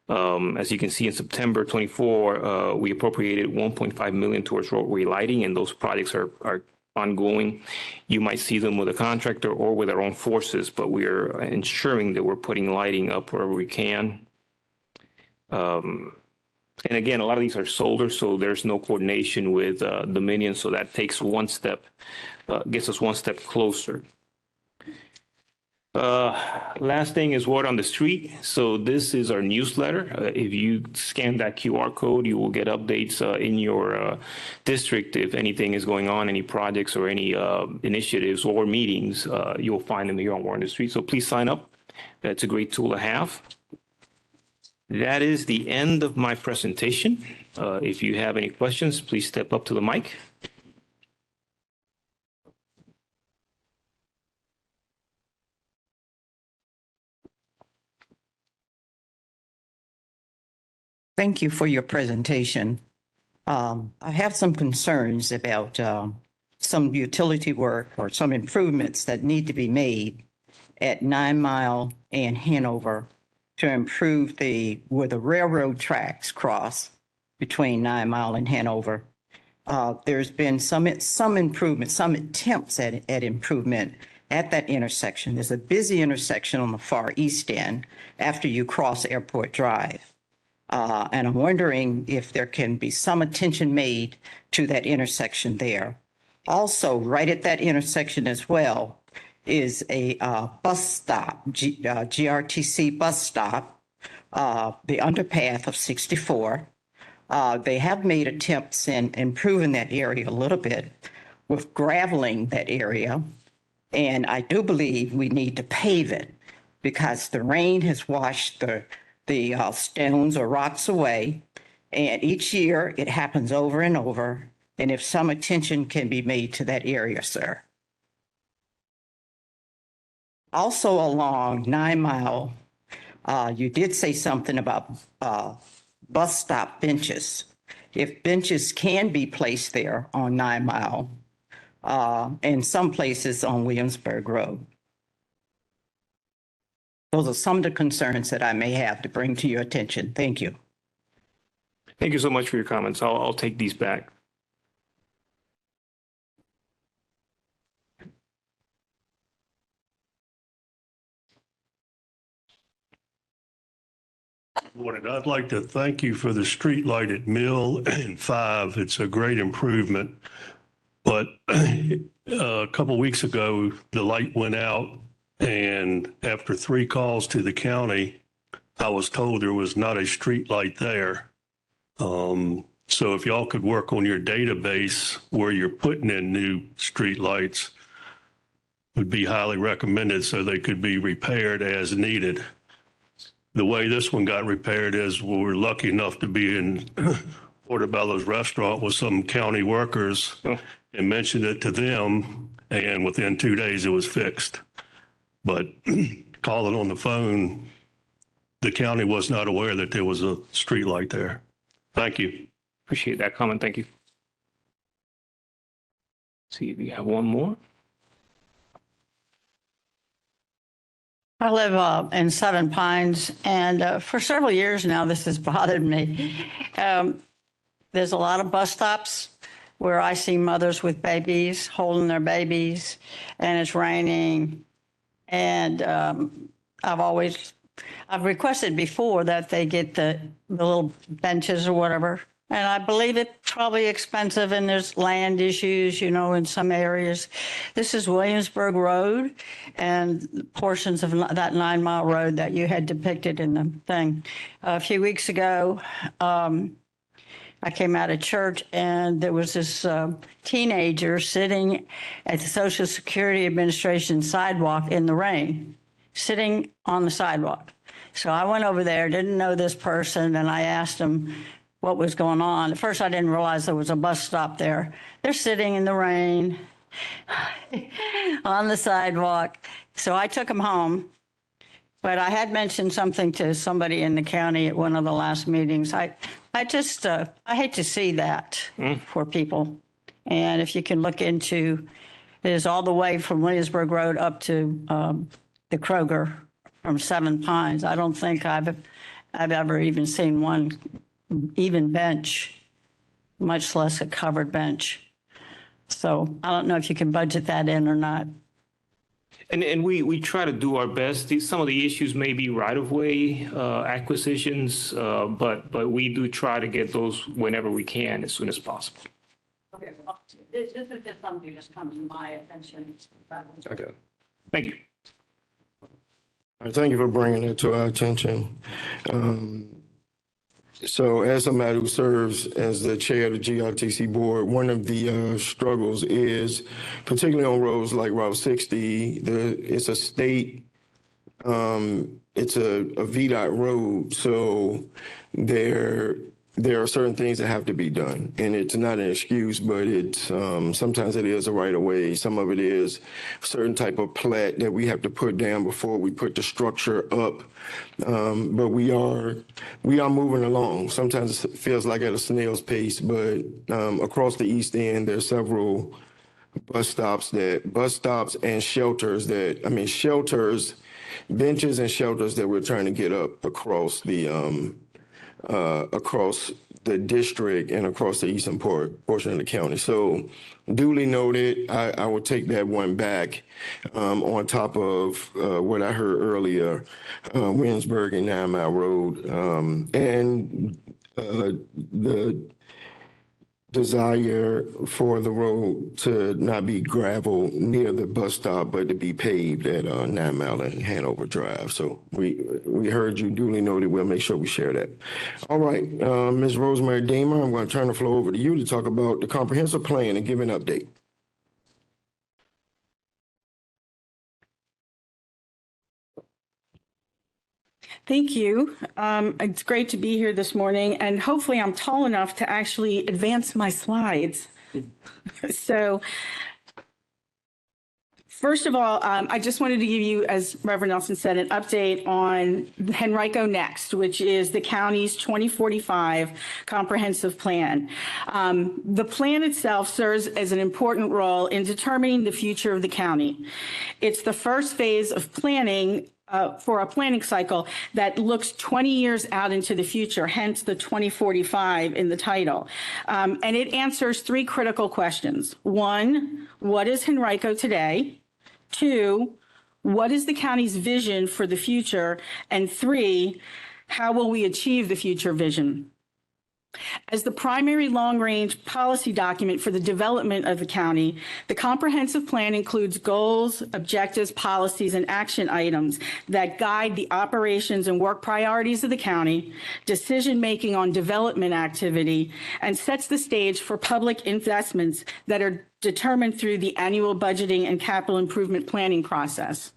As you can see, in September 24, we appropriated $1.5 million towards roadway lighting, and those projects are ongoing. You might see them with a contractor or with our own forces, but we are ensuring that we're putting lighting up wherever we can. And again, a lot of these are solar, so there's no coordination with Dominion, so that takes one step, gets us one step closer. Last thing is word on the street. So this is our newsletter. If you scan that QR code, you will get updates in your district. If anything is going on, any projects or any initiatives or meetings, you'll find them here on Word on the Street. So please sign up. That's a great tool to have. That is the end of my presentation. If you have any questions, please step up to the mic. Thank you for your presentation. I have some concerns about some utility work or some improvements that need to be made at 9 Mile and Hanover to improve where the railroad tracks cross between 9 Mile and Hanover. There's been some improvement, some attempts at improvement at that intersection. There's a busy intersection on the far east end after you cross Airport Drive. And I'm wondering if there can be some attention made to that intersection there. Also, right at that intersection as well is a bus stop, GRTC bus stop, the underpath of 64. They have made attempts in improving that area a little bit with graveling that area. And I do believe we need to pave it because the rain has washed the stones or rocks away. And each year it happens over and over. And if some attention can be made to that area, sir. Also along 9 Mile, you did say something about bus stop benches. If benches can be placed there on 9 Mile and some places on Williamsburg Road. Those are some of the concerns that I may have to bring to your attention. Thank you. Thank you so much for your comments. I'll take these back. Morning. I'd like to thank you for the street light at Mill and 5. It's a great improvement. But a couple weeks ago, the light went out, and after 3 calls to the county, I was told there was not a street light there. So if y'all could work on your database where you're putting in new street lights, would be highly recommended so they could be repaired as needed. The way this one got repaired is we were lucky enough to be in Portobello's restaurant with some county workers and mentioned it to them, and within 2 days it was fixed. But calling on the phone, the county was not aware that there was a street light there. Thank you. Appreciate that comment. Thank you. See if we have one more. I live in Seven Pines, and for several years now, this has bothered me. There's a lot of bus stops where I see mothers with babies holding their babies, and it's raining. And I've requested before that they get the little benches or whatever. And I believe it's probably expensive, and there's land issues, in some areas. This is Williamsburg Road and portions of that 9 Mile road that you had depicted in the thing. A few weeks ago, I came out of church, and there was this teenager sitting at the Social Security Administration sidewalk in the rain, sitting on the sidewalk. So I went over there, didn't know this person, and I asked him what was going on. At first, I didn't realize there was a bus stop there. They're sitting in the rain on the sidewalk. So I took them home. But I had mentioned something to somebody in the county at one of the last meetings. I hate to see that for people. And if you can look into, it is all the way from Williamsburg Road up to the Kroger from Seven Pines. I don't think I've ever even seen one even bench, much less a covered bench. So I don't know if you can budget that in or not. And we try to do our best. Some of the issues may be right-of-way acquisitions, but we do try to get those whenever we can, as soon as possible. Okay, well, this is just something that just comes to my attention. Okay. Thank you. All right, thank you for bringing it to our attention. So as somebody who serves as the chair of the GRTC board, one of the struggles is, particularly on roads like Route 60, it's a state, it's a VDOT road, so there are certain things that have to be done, and it's not an excuse, but it's sometimes it is a right of way. Some of it is a certain type of plat that we have to put down before we put the structure up. But we are moving along. Sometimes it feels like at a snail's pace, but across the East End, there's several bus stops and shelters benches and shelters that we're trying to get up across the district and across the eastern portion of the county. So duly noted, I will take that one back on top of what I heard earlier, Winsburg and 9 Mile Road, and the desire for the road to not be gravel near the bus stop, but to be paved at 9 Mile and Hanover Drive. So we heard you, duly noted. We'll make sure we share that. All right, Ms. Rosemary Deemer, I'm going to turn the floor over to you to talk about the comprehensive plan and give an update. Thank you. It's great to be here this morning, and hopefully I'm tall enough to actually advance my slides. So first of all, I just wanted to give you, as Reverend Nelson said, an update on Henrico Next, which is the county's 2045 comprehensive plan. The plan itself serves as an important role in determining the future of the county. It's the first phase of planning for a planning cycle that looks 20 years out into the future, hence the 2045 in the title. And it answers 3 critical questions. 1, what is Henrico today? 2, what is the county's vision for the future? And 3, how will we achieve the future vision? As the primary long-range policy document for the development of the county, the comprehensive plan includes goals, objectives, policies, and action items that guide the operations and work priorities of the county, decision-making on development activity, and sets the stage for public investments that are determined through the annual budgeting and capital improvement planning process.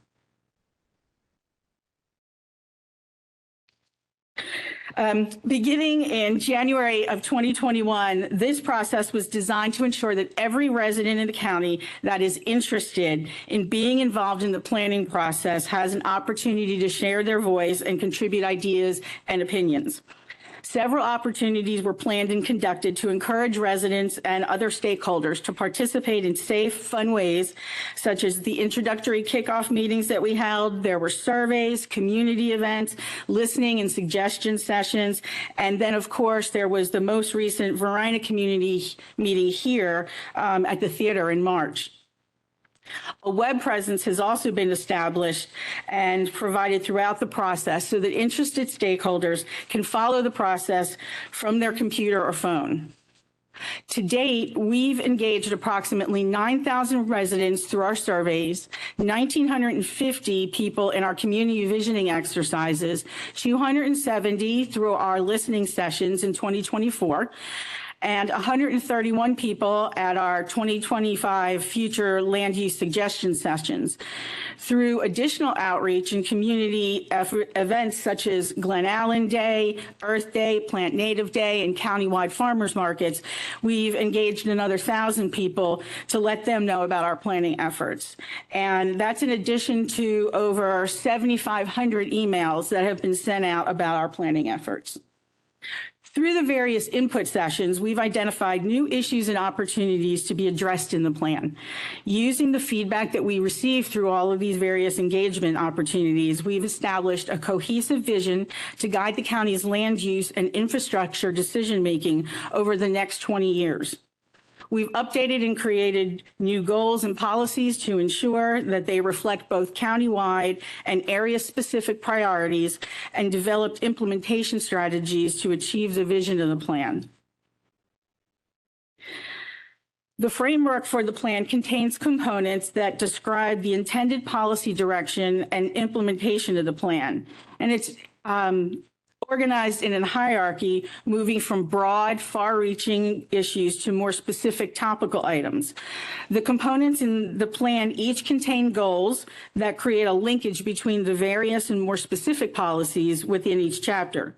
Beginning in January of 2021, this process was designed to ensure that every resident in the county that is interested in being involved in the planning process has an opportunity to share their voice and contribute ideas and opinions. Several opportunities were planned and conducted to encourage residents and other stakeholders to participate in safe, fun ways, such as the introductory kickoff meetings that we held. There were surveys, community events, listening and suggestion sessions. And then, of course, there was the most recent Varina community meeting here at the theater in March. A web presence has also been established and provided throughout the process so that interested stakeholders can follow the process from their computer or phone. To date, we've engaged approximately 9,000 residents through our surveys, 1,950 people in our community visioning exercises, 270 through our listening sessions in 2024, and 131 people at our 2025 future land use suggestion sessions. Through additional outreach and community events such as Glen Allen Day, Earth Day, Plant Native Day, and countywide farmers markets, we've engaged another 1,000 people to let them know about our planning efforts. And that's in addition to over 7,500 emails that have been sent out about our planning efforts. Through the various input sessions, we've identified new issues and opportunities to be addressed in the plan. Using the feedback that we received through all of these various engagement opportunities, we've established a cohesive vision to guide the county's land use and infrastructure decision-making over the next 20 years. We've updated and created new goals and policies to ensure that they reflect both countywide and area-specific priorities, and developed implementation strategies to achieve the vision of the plan. The framework for the plan contains components that describe the intended policy direction and implementation of the plan. And it's organized in a hierarchy, moving from broad, far-reaching issues to more specific topical items. The components in the plan each contain goals that create a linkage between the various and more specific policies within each chapter.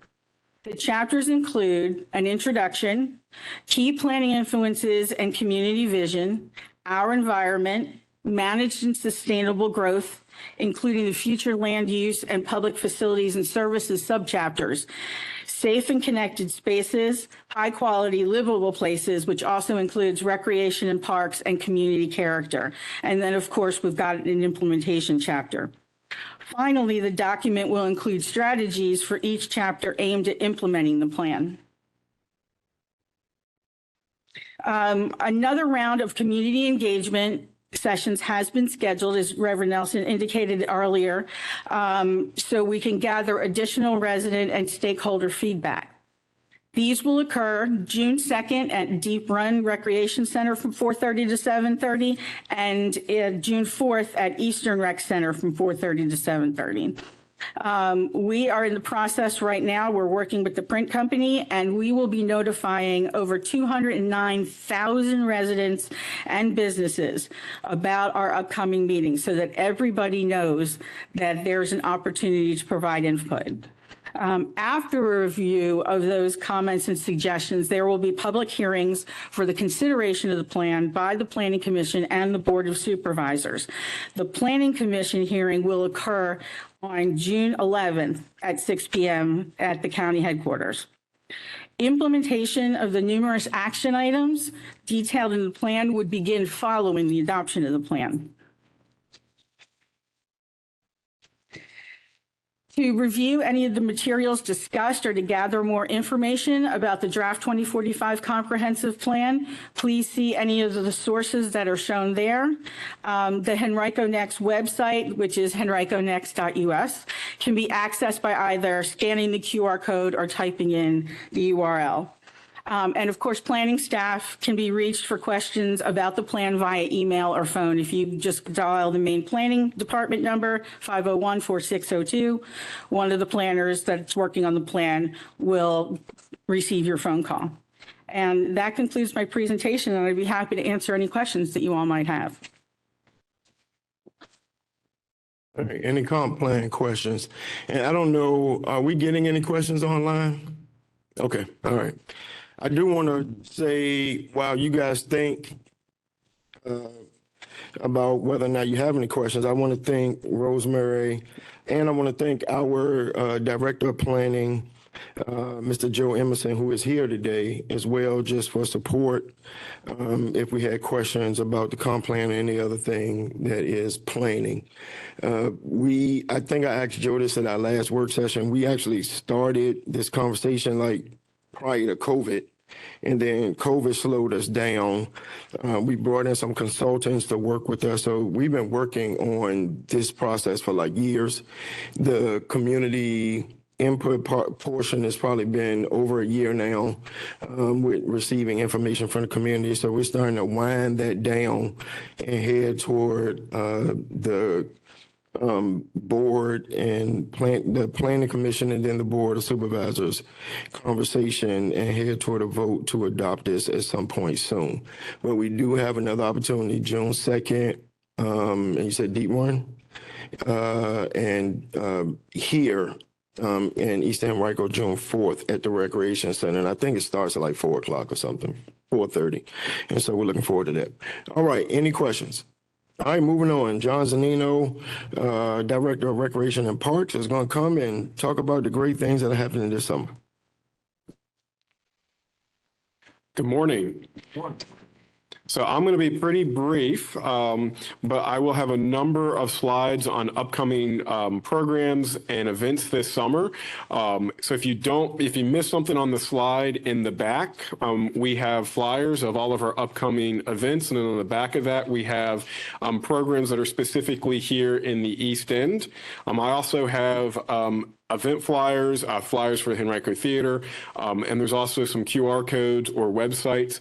The chapters include an introduction, key planning influences and community vision, our environment, managed and sustainable growth, including the future land use and public facilities and services subchapters, safe and connected spaces, high quality livable places, which also includes recreation and parks and community character. And then, of course, we've got an implementation chapter. Finally, the document will include strategies for each chapter aimed at implementing the plan. Another round of community engagement sessions has been scheduled, as Reverend Nelson indicated earlier, so we can gather additional resident and stakeholder feedback. These will occur June 2nd at Deep Run Recreation Center from 4:30 to 7:30, and June 4th at Eastern Rec Center from 4:30 to 7:30. We are in the process right now. We're working with the print company, and we will be notifying over 209,000 residents and businesses about our upcoming meetings so that everybody knows that there's an opportunity to provide input. After a review of those comments and suggestions, there will be public hearings for the consideration of the plan by the Planning Commission and the Board of Supervisors. The Planning Commission hearing will occur on June 11th at 6 p.m. at the county headquarters. Implementation of the numerous action items detailed in the plan would begin following the adoption of the plan. To review any of the materials discussed or to gather more information about the draft 2045 comprehensive plan, please see any of the sources that are shown there. The Henrico Next website, which is henriconext.us, can be accessed by either scanning the QR code or typing in the URL. And of course, planning staff can be reached for questions about the plan via email or phone. If you just dial the main planning department number, 501-4602, one of the planners that's working on the plan will receive your phone call. And that concludes my presentation, and I'd be happy to answer any questions that you all might have. All right, any comp plan questions? And I don't know, are we getting any questions online? Okay, all right. I do want to say, while you guys think about whether or not you have any questions, I want to thank Rosemary, and I want to thank our Director of Planning, Mr. Joe Emerson, who is here today as well, just for support. If we had questions about the comp plan or any other thing that is planning. I think I asked Joe this at our last work session. We actually started this conversation like prior to COVID, and then COVID slowed us down. We brought in some consultants to work with us. So we've been working on this process for like years. The community input portion has probably been over a year now, with receiving information from the community. So we're starting to wind that down and head toward the board and the planning commission, and then the board of supervisors conversation, and head toward a vote to adopt this at some point soon. But we do have another opportunity June 2nd, and you said Deep Run, and here in East Henrico, June 4th at the Recreation Center. And I think it starts at like 4 o'clock or something, 4:30. And so we're looking forward to that. All right, any questions? All right, moving on. John Zanino, Director of Recreation and Parks, is going to come and talk about the great things that are happening this summer. Good morning. So I'm going to be pretty brief, but I will have a number of slides on upcoming programs and events this summer. So if you miss something on the slide in the back, we have flyers of all of our upcoming events. And then on the back of that, we have programs that are specifically here in the East End. I also have event flyers, flyers for the Henrico Theater, and there's also some QR codes or websites.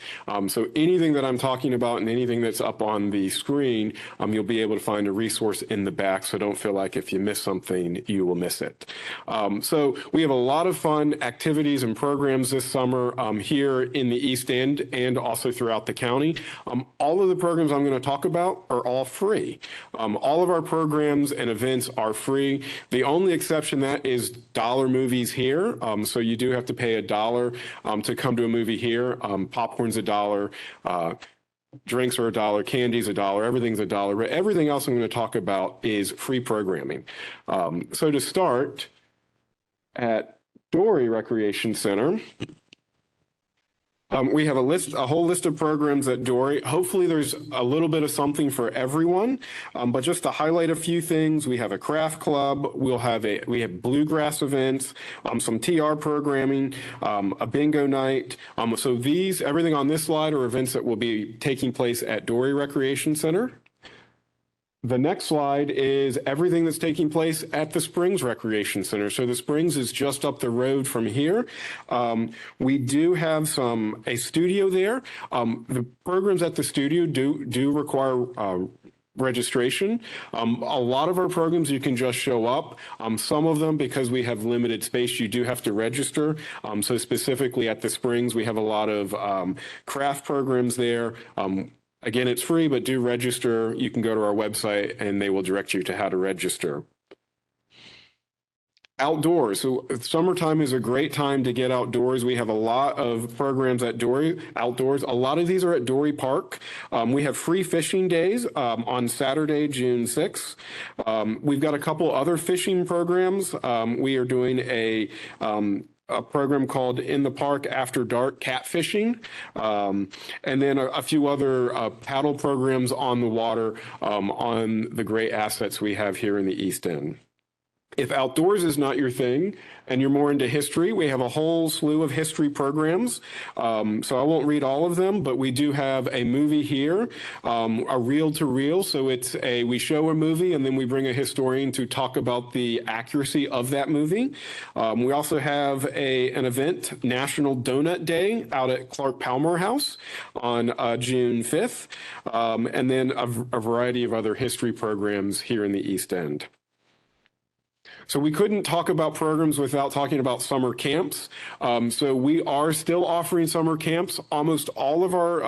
So anything that I'm talking about and anything that's up on the screen, you'll be able to find a resource in the back, so don't feel like if you miss something, you will miss it. So we have a lot of fun activities and programs this summer here in the East End and also throughout the county. All of the programs I'm going to talk about are all free. All of our programs and events are free. The only exception that is dollar movies here. So you do have to pay $1 to come to a movie here. Popcorn's $1, drinks are $1, candy's $1, everything's $1. But everything else I'm going to talk about is free programming. So to start, at Dory Recreation Center, we have a whole list of programs at Dory. Hopefully there's a little bit of something for everyone, but just to highlight a few things, we have a craft club, we have bluegrass events, some TR programming, a bingo night. So everything on this slide are events that will be taking place at Dory Recreation Center. The next slide is everything that's taking place at the Springs Recreation Center. So the Springs is just up the road from here. We do have a studio there. The programs at the studio do require registration. A lot of our programs you can just show up. Some of them, because we have limited space, you do have to register. So specifically at the Springs, we have a lot of craft programs there. Again, it's free, but do register. You can go to our website and they will direct you to how to register. Outdoors. So summertime is a great time to get outdoors. We have a lot of programs at Dory outdoors. A lot of these are at Dory Park. We have free fishing days on Saturday, June 6th. We've got a couple other fishing programs. We are doing a program called In the Park After Dark Catfishing, and then a few other paddle programs on the water on the great assets we have here in the East End. If outdoors is not your thing and you're more into history, we have a whole slew of history programs. So I won't read all of them, but we do have a movie here, a reel to reel. So we show a movie and then we bring a historian to talk about the accuracy of that movie. We also have an event, National Donut Day, out at Clark Palmer House on June 5th, and then a variety of other history programs here in the East End. So we couldn't talk about programs without talking about summer camps. So we are still offering summer camps. Almost all of our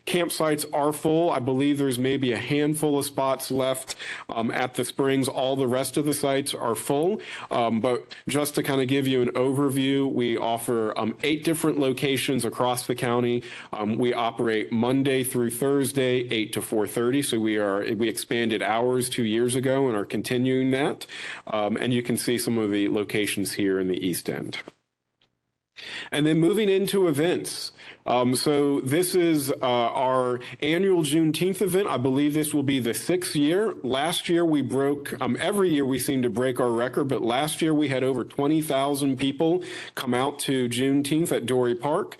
campsites are full. I believe there's maybe a handful of spots left at the Springs. All the rest of the sites are full. But just to kind of give you an overview, we offer 8 different locations across the county. We operate Monday through Thursday, 8 to 4:30. So we expanded hours 2 years ago and are continuing that. And you can see some of the locations here in the East End. And then moving into events. So this is our annual Juneteenth event. I believe this will be the 6th year. Last year we broke, every year we seem to break our record, but last year we had over 20,000 people come out to Juneteenth at Dory Park.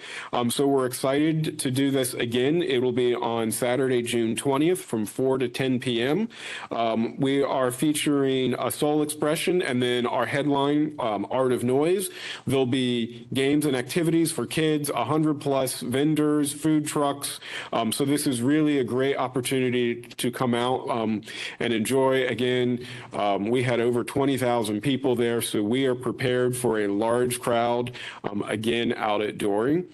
So we're excited to do this again. It will be on Saturday, June 20th from 4 to 10 p.m. We are featuring a soul expression and then our headline, Art of Noise. There'll be games and activities for kids, 100+ vendors, food trucks. So this is really a great opportunity to come out and enjoy. Again, we had over 20,000 people there, so we are prepared for a large crowd again out at Dory.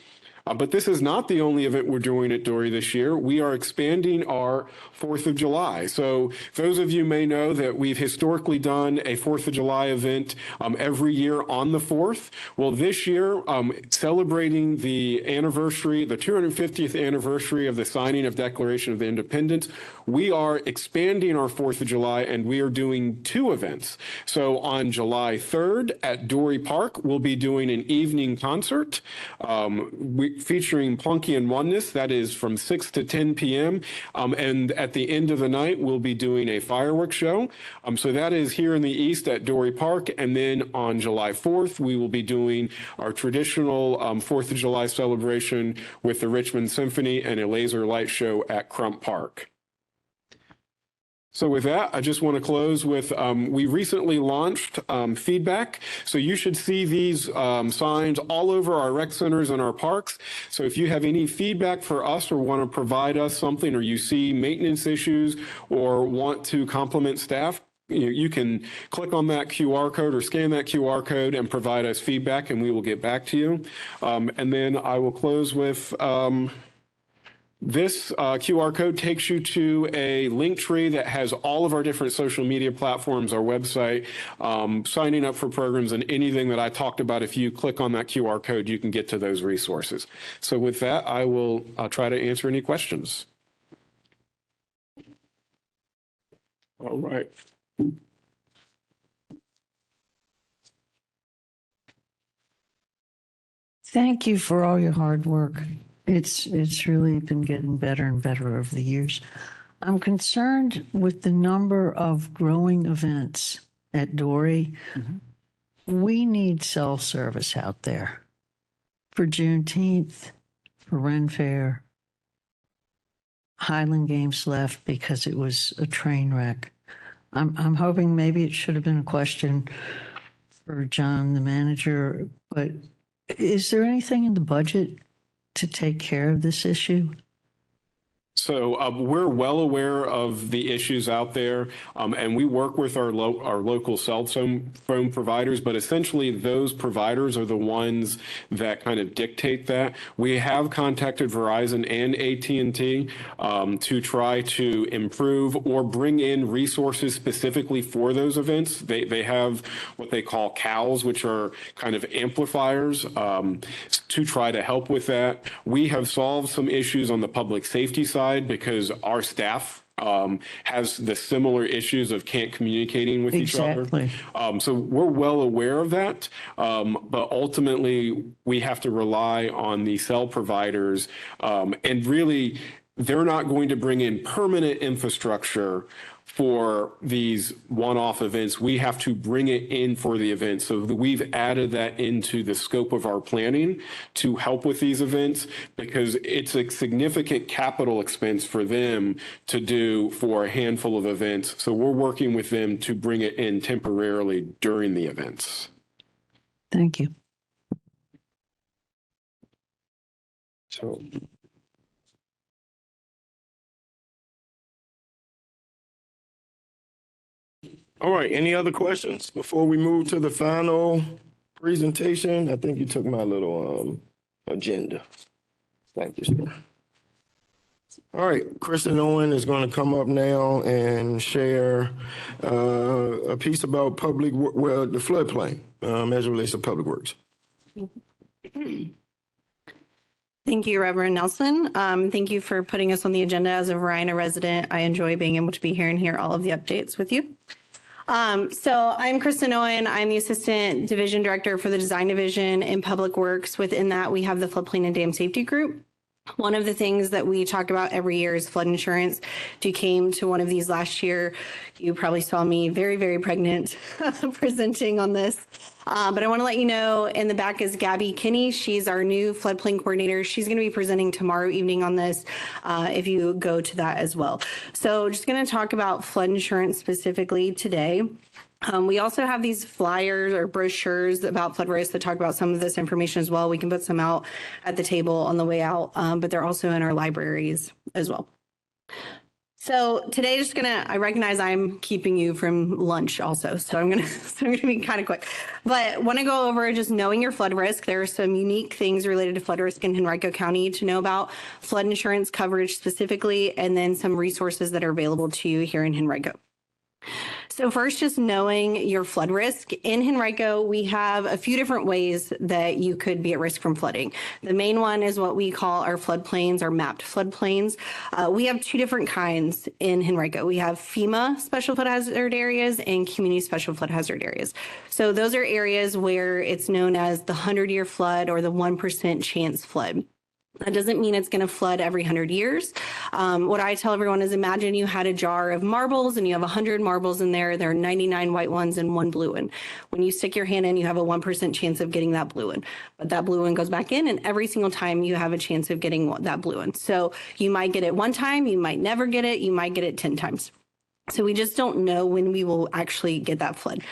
But this is not the only event we're doing at Dory this year. We are expanding our 4th of July. So those of you may know that we've historically done a 4th of July event every year on the 4th. Well, this year, celebrating the anniversary, the 250th anniversary of the signing of Declaration of Independence, we are expanding our 4th of July and we are doing 2 events. So on July 3rd at Dory Park, we'll be doing an evening concert. featuring Plunky and Oneness. That is from 6 to 10 p.m. And at the end of the night, we'll be doing a fireworks show. So that is here in the east at Dory Park. And then on July 4th, we will be doing our traditional 4th of July celebration with the Richmond Symphony and a laser light show at Crump Park. So with that, I just want to close with, we recently launched feedback. So you should see these signs all over our rec centers and our parks. So if you have any feedback for us or want to provide us something, or you see maintenance issues or want to compliment staff, you can click on that QR code or scan that QR code and provide us feedback, and we will get back to you. And then I will close with, this QR code takes you to a link tree that has all of our different social media platforms, our website, signing up for programs, and anything that I talked about. If you click on that QR code, you can get to those resources. So with that, I'll try to answer any questions. All right. Thank you for all your hard work. It's really been getting better and better over the years. I'm concerned with the number of growing events at Dory. We need cell service out there for Juneteenth, for Ren Fair. Highland Games left because it was a train wreck. I'm hoping maybe it should have been a question for John, the manager, but is there anything in the budget to take care of this issue? So we're well aware of the issues out there, and we work with our local cell phone providers, but essentially those providers are the ones that kind of dictate that. We have contacted Verizon and AT&T to try to improve or bring in resources specifically for those events. They have what they call CALs, which are kind of amplifiers, to try to help with that. We have solved some issues on the public safety side because our staff has the similar issues of can't communicating with each other. So we're well aware of that. But ultimately, we have to rely on the cell providers. And really, they're not going to bring in permanent infrastructure for these one-off events. We have to bring it in for the event. So we've added that into the scope of our planning to help with these events, because it's a significant capital expense for them to do for a handful of events. So we're working with them to bring it in temporarily during the events. Thank you. So. All right, any other questions before we move to the final presentation? I think you took my little agenda. Thank you, sir. All right, Kristen Owen is going to come up now and share a piece about the floodplain as it relates to public works. Thank you, Reverend Nelson. Thank you for putting us on the agenda as a Varina resident. I enjoy being able to be here and hear all of the updates with you. So I'm Kristen Owen. I'm the Assistant Division Director for the Design Division in Public Works. Within that, we have the Floodplain and Dam Safety Group. One of the things that we talk about every year is flood insurance. If you came to one of these last year, you probably saw me very, very pregnant presenting on this. But I want to let you know, in the back is Gabby Kinney. She's our new floodplain coordinator. She's going to be presenting tomorrow evening on this if you go to that as well. So just going to talk about flood insurance specifically today. We also have these flyers or brochures about flood risk that talk about some of this information as well. We can put some out at the table on the way out, but they're also in our libraries as well. So today, I recognize I'm keeping you from lunch also, so I'm gonna be kind of quick. But want to go over just knowing your flood risk. There are some unique things related to flood risk in Henrico County to know about, flood insurance coverage specifically, and then some resources that are available to you here in Henrico. So first, just knowing your flood risk. In Henrico, we have a few different ways that you could be at risk from flooding. The main one is what we call our floodplains, our mapped floodplains. We have two different kinds in Henrico. We have FEMA special flood hazard areas and community special flood hazard areas. So those are areas where it's known as the 100-year flood or the 1% chance flood. That doesn't mean it's going to flood every 100 years. What I tell everyone is imagine you had a jar of marbles and you have 100 marbles in there. There are 99 white ones and one blue one. When you stick your hand in, you have a 1% chance of getting that blue one. But that blue one goes back in, and every single time you have a chance of getting that blue one. So you might get it one time, you might never get it, you might get it 10 times. So we just don't know when we will actually get that flood.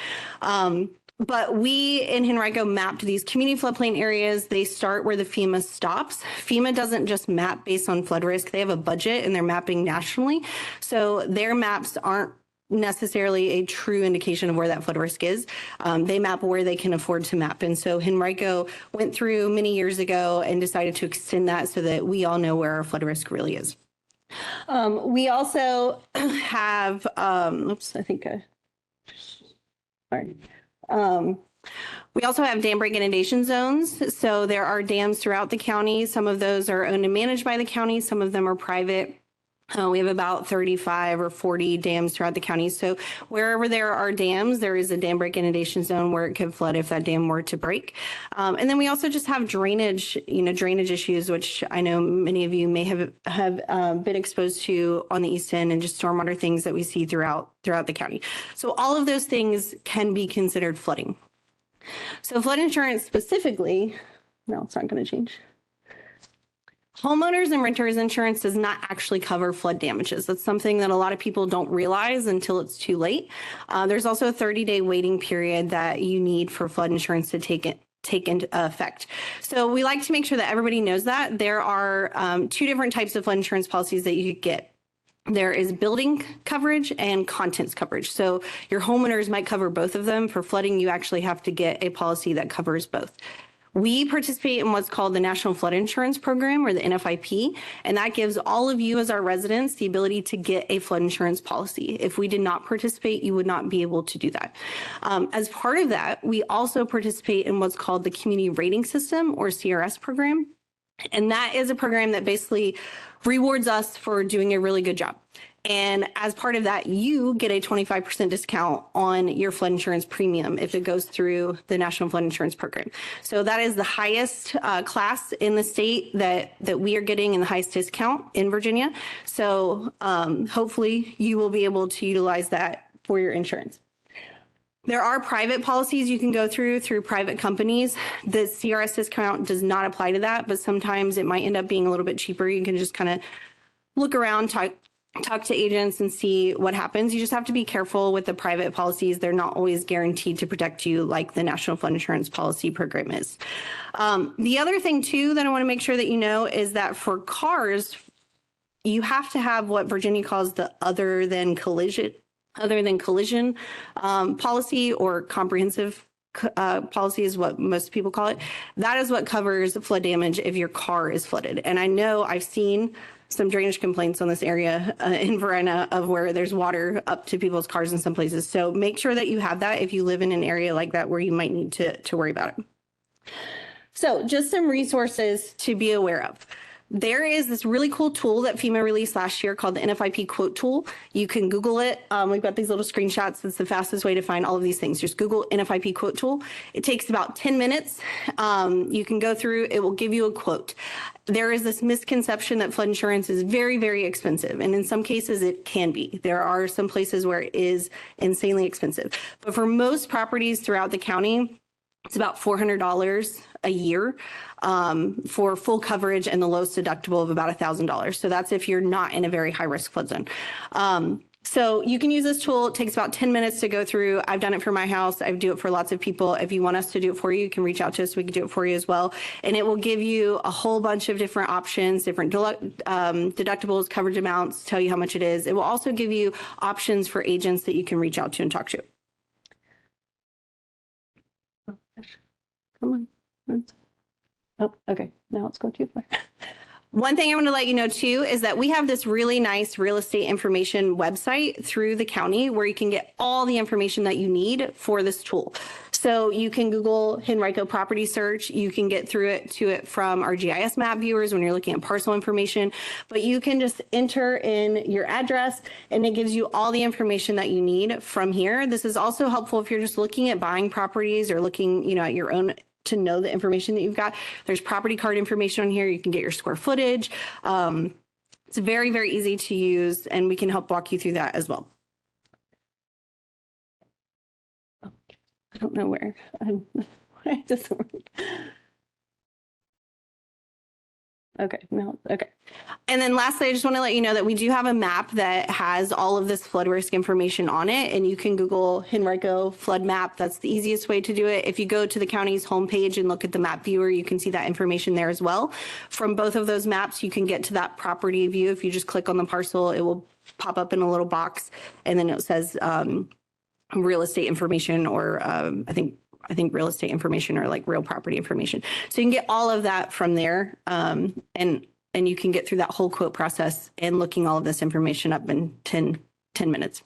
But we in Henrico mapped these community floodplain areas. They start where the FEMA stops. FEMA doesn't just map based on flood risk. They have a budget and they're mapping nationally. So their maps aren't necessarily a true indication of where that flood risk is. They map where they can afford to map. And so Henrico went through many years ago and decided to extend that so that we all know where our flood risk really is. We also have, oops, I think sorry. We also have dam break inundation zones. So there are dams throughout the county. Some of those are owned and managed by the county. Some of them are private. We have about 35 or 40 dams throughout the county. So wherever there are dams, there is a dam break inundation zone where it could flood if that dam were to break. And then we also just have drainage, drainage issues, which I know many of you may have been exposed to on the East End, and just stormwater things that we see throughout the county. So all of those things can be considered flooding. So flood insurance specifically, no, it's not going to change. Homeowners and renters insurance does not actually cover flood damages. That's something that a lot of people don't realize until it's too late. There's also a 30-day waiting period that you need for flood insurance to take into effect. So we like to make sure that everybody knows that. There are two different types of flood insurance policies that you could get. There is building coverage and contents coverage. So your homeowners might cover both of them. For flooding, you actually have to get a policy that covers both. We participate in what's called the National Flood Insurance Program, or the NFIP, and that gives all of you as our residents the ability to get a flood insurance policy. If we did not participate, you would not be able to do that. As part of that, we also participate in what's called the Community Rating System, or CRS program. And that is a program that basically rewards us for doing a really good job. And as part of that, you get a 25% discount on your flood insurance premium if it goes through the National Flood Insurance Program. So that is the highest class in the state that we are getting, and the highest discount in Virginia. So hopefully you will be able to utilize that for your insurance. There are private policies you can go through private companies. The CRS discount does not apply to that, but sometimes it might end up being a little bit cheaper. You can just kind of look around, talk to agents and see what happens. You just have to be careful with the private policies. They're not always guaranteed to protect you like the National Flood Insurance Policy Program is. The other thing too that I want to make sure that you know is that for cars, you have to have what Virginia calls the other than collision policy, or comprehensive policy is what most people call it. That is what covers flood damage if your car is flooded. And I know I've seen some drainage complaints on this area in Varina of where there's water up to people's cars in some places. So make sure that you have that if you live in an area like that where you might need to worry about it. So just some resources to be aware of. There is this really cool tool that FEMA released last year called the NFIP quote tool. You can Google it. We've got these little screenshots. It's the fastest way to find all of these things. Just Google NFIP quote tool. It takes about 10 minutes. You can go through, it will give you a quote. There is this misconception that flood insurance is very, very expensive. And in some cases it can be. There are some places where it is insanely expensive. But for most properties throughout the county, it's about $400 a year for full coverage and the lowest deductible of about $1,000. So that's if you're not in a very high risk flood zone. So you can use this tool. It takes about 10 minutes to go through. I've done it for my house. I do it for lots of people. If you want us to do it for you, you can reach out to us. We can do it for you as well. And it will give you a whole bunch of different options, different deductibles, coverage amounts, tell you how much it is. It will also give you options for agents that you can reach out to and talk to. Come on. Oh, okay. Now it's going too far. One thing I want to let you know too is that we have this really nice real estate information website through the county where you can get all the information that you need for this tool. So you can Google Henrico property search. You can get to it from our GIS map viewers when you're looking at parcel information, but you can just enter in your address and it gives you all the information that you need from here. This is also helpful if you're just looking at buying properties or looking, at your own to know the information that you've got. There's property card information on here. You can get your square footage. It's very, very easy to use, and we can help walk you through that as well. I don't know where. It doesn't work. Okay, no, okay. And then lastly, I just want to let you know that we do have a map that has all of this flood risk information on it, and you can Google Henrico flood map. That's the easiest way to do it. If you go to the county's homepage and look at the map viewer, you can see that information there as well. From both of those maps, you can get to that property view. If you just click on the parcel, it will pop up in a little box, and then it says real estate information, or I think real estate information, or like real property information. So you can get all of that from there. And you can get through that whole quote process and looking all of this information up in 10 minutes.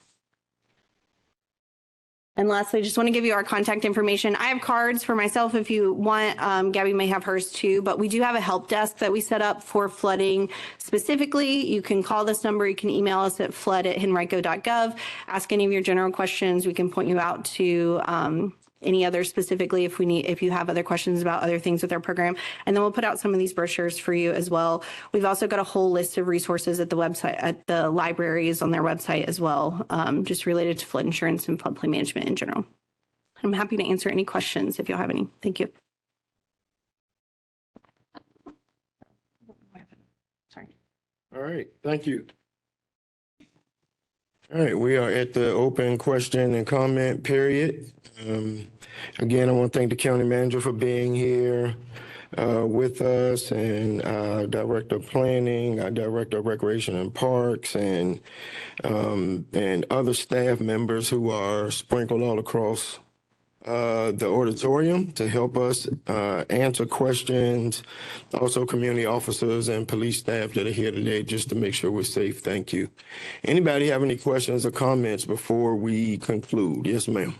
And lastly, just want to give you our contact information. I have cards for myself if you want. Gabby may have hers too, but we do have a help desk that we set up for flooding specifically. You can call this number. You can email us at flood@henrico.gov. Ask any of your general questions. We can point you out to any other specifically if you have other questions about other things with our program. And then we'll put out some of these brochures for you as well. We've also got a whole list of resources at the website, at the libraries on their website as well, just related to flood insurance and floodplain management in general. I'm happy to answer any questions if you'll have any. Thank you. Sorry. All right, thank you. All right, we are at the open question and comment period. Again, I want to thank the county manager for being here with us, and our director of planning, our director of recreation and parks, and other staff members who are sprinkled all across the auditorium to help us answer questions. Also, community officers and police staff that are here today just to make sure we're safe. Thank you. Anybody have any questions or comments before we conclude? Yes, ma'am.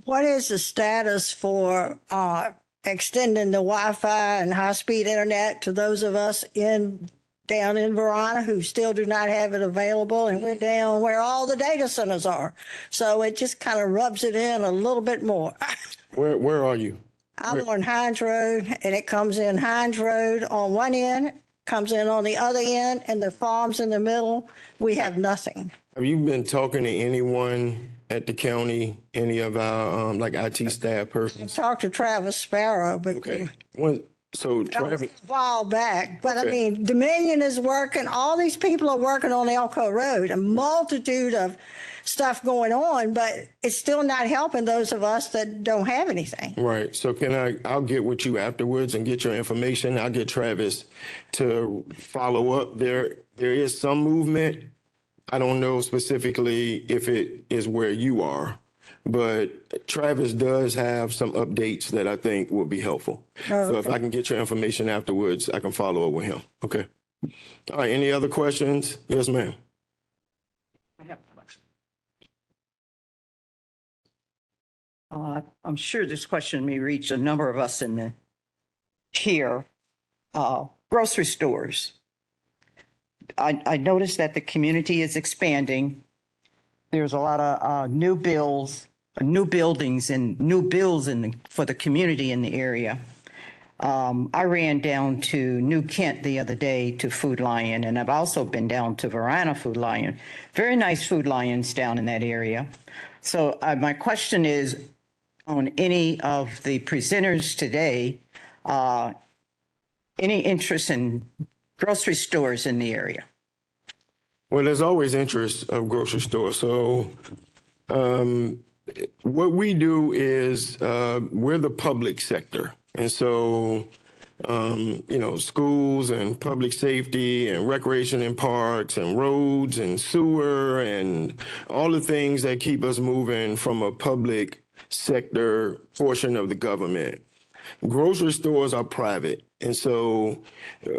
What is the status for extending the Wi-Fi and high-speed internet to those of us down in Varina who still do not have it available, and we're down where all the data centers are? So it just kind of rubs it in a little bit more. Where are you? I'm on Hines Road, and it comes in Hines Road on one end, comes in on the other end, and the farms in the middle, we have nothing. Have you been talking to anyone at the county, any of our like IT staff I persons? talked to Travis Sparrow, but Okay. So that was Travis, a while back. But I Okay. mean, Dominion is working. All these people are working on Elko Road, a multitude of stuff going on, but it's still not helping those of us that don't have anything. right. So I'll get with you afterwards and get your information. I'll get Travis to follow up. There is some movement. I don't know specifically if it is where you are, but Travis does have some updates that I think will be helpful. So if I can get your information afterwards, I can follow up with him. Okay. All right. Any other questions? Yes, ma'am. I have a question. I'm sure this question may reach a number of us here. Grocery stores. I noticed that the community is expanding. There's a lot of new buildings and new bills for the community in the area. I ran down to New Kent the other day to Food Lion, and I've also been down to Varina Food Lion. Very nice Food Lions down in that area. So my question is, on any of the presenters today, any interest in grocery stores in the area? Well, there's always interest of grocery stores. So what we do is we're the public sector. And so, schools and public safety and recreation and parks and roads and sewer and all the things that keep us moving from a public sector portion of the government. Grocery stores are private. And so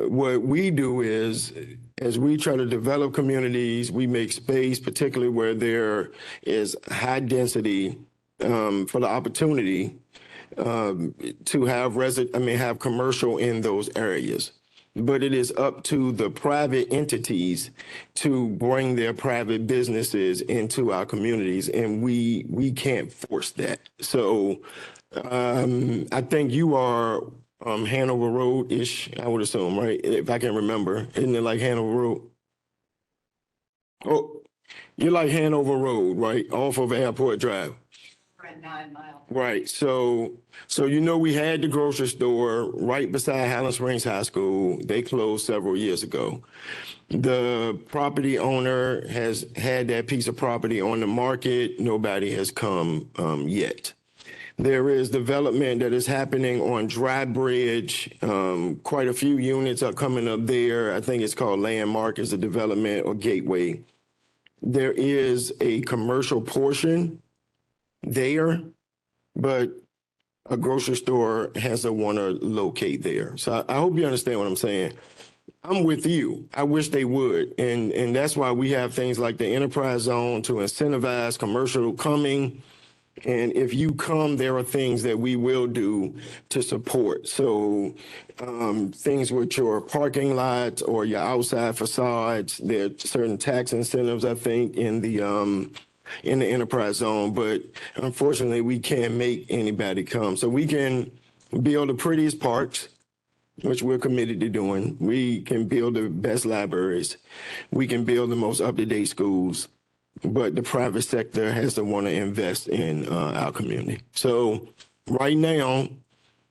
what we do is, as we try to develop communities, we make space, particularly where there is high density for the opportunity to have have commercial in those areas. but it is up to the private entities to bring their private businesses into our communities, and we can't force that. So I think you are Hanover Road-ish, I would assume, right? If I can remember. Isn't it like Hanover Road? Oh, you're like Hanover Road, right? Off of Airport Drive. Right. So we had the grocery store right beside Highland Springs High School. They closed several years ago. The property owner has had that piece of property on the market. Nobody has come yet. There is development that is happening on Dry Bridge. Quite a few units are coming up there. I think it's called Landmark as a development or Gateway. There is a commercial portion there, but a grocery store has to want to locate there. So I hope you understand what I'm saying. I'm with you. I wish they would. And that's why we have things like the enterprise zone to incentivize commercial coming. And if you come, there are things that we will do to support. So things with your parking lots or your outside facades, there are certain tax incentives, I think, in the enterprise zone. But unfortunately, we can't make anybody come. So we can build the prettiest parks, which we're committed to doing. We can build the best libraries. We can build the most up-to-date schools. But the private sector has to want to invest in our community. So right now,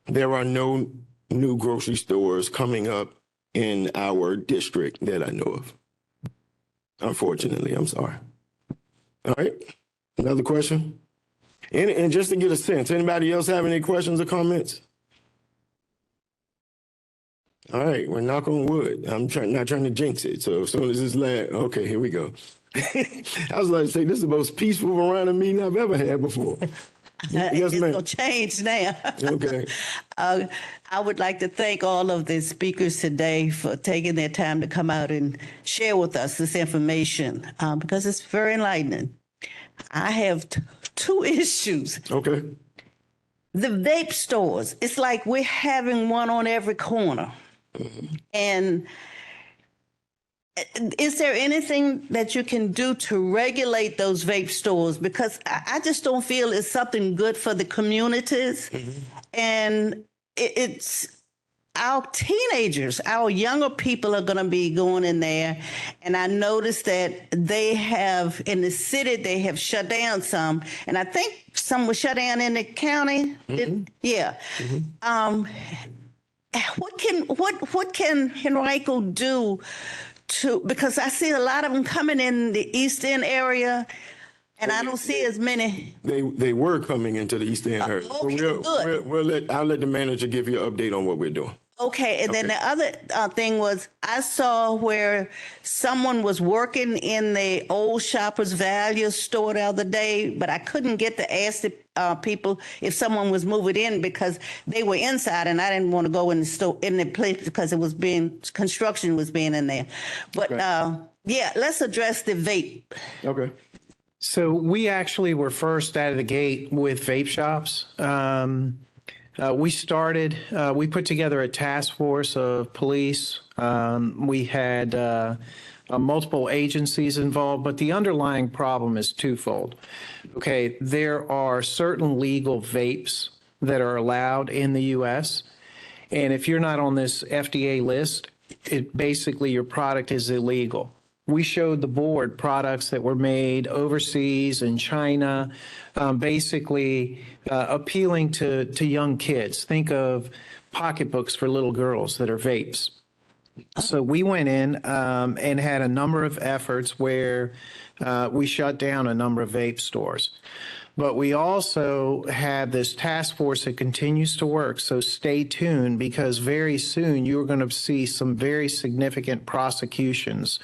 there are no new grocery stores coming up in our district that I know of. Unfortunately, I'm sorry. All right, another question? And just to get a sense, anybody else have any questions or comments? All right, we're knock on wood. I'm not trying to jinx it. So as soon as this okay, here we go. I was like to say, this is the most peaceful Varina meeting I've ever had before. Yes, It's ma'am. gonna change now. Okay. I would like to thank all of the speakers today for taking their time to come out and share with us this information because it's very enlightening. I have two issues. Okay. The vape stores, it's like we're having one on every corner. And is there anything that you can do to regulate those vape stores? Because I just don't feel it's something good for the communities. And it's our teenagers, our younger people are going to be going in there. And I noticed that they have, in the city, they have shut down some. And I think some were shut down in the county. Yeah. What can Henrico do to, because I see a lot of them coming in the East End area, and I don't see as many. They were coming into the East End area. Okay, good. I'll let the manager give you an update on what we're doing. Okay, and then the other thing was I saw where someone was working in the old Shoppers Value store the other day, but I couldn't get to ask the people if someone was moving in because they were inside, and I didn't want to go in the store in the place because construction was being in there. But yeah, let's address the vape. Okay. So we actually were first out of the gate with vape shops. We put together a task force of police. We had multiple agencies involved, but the underlying problem is twofold. Okay, there are certain legal vapes that are allowed in the U.S., and if you're not on this FDA list, basically your product is illegal. We showed the board products that were made overseas in China, basically appealing to young kids. Think of pocketbooks for little girls that are vapes. So we went in and had a number of efforts where we shut down a number of vape stores. But we also have this task force that continues to work. So stay tuned, because very soon you're going to see some very significant prosecutions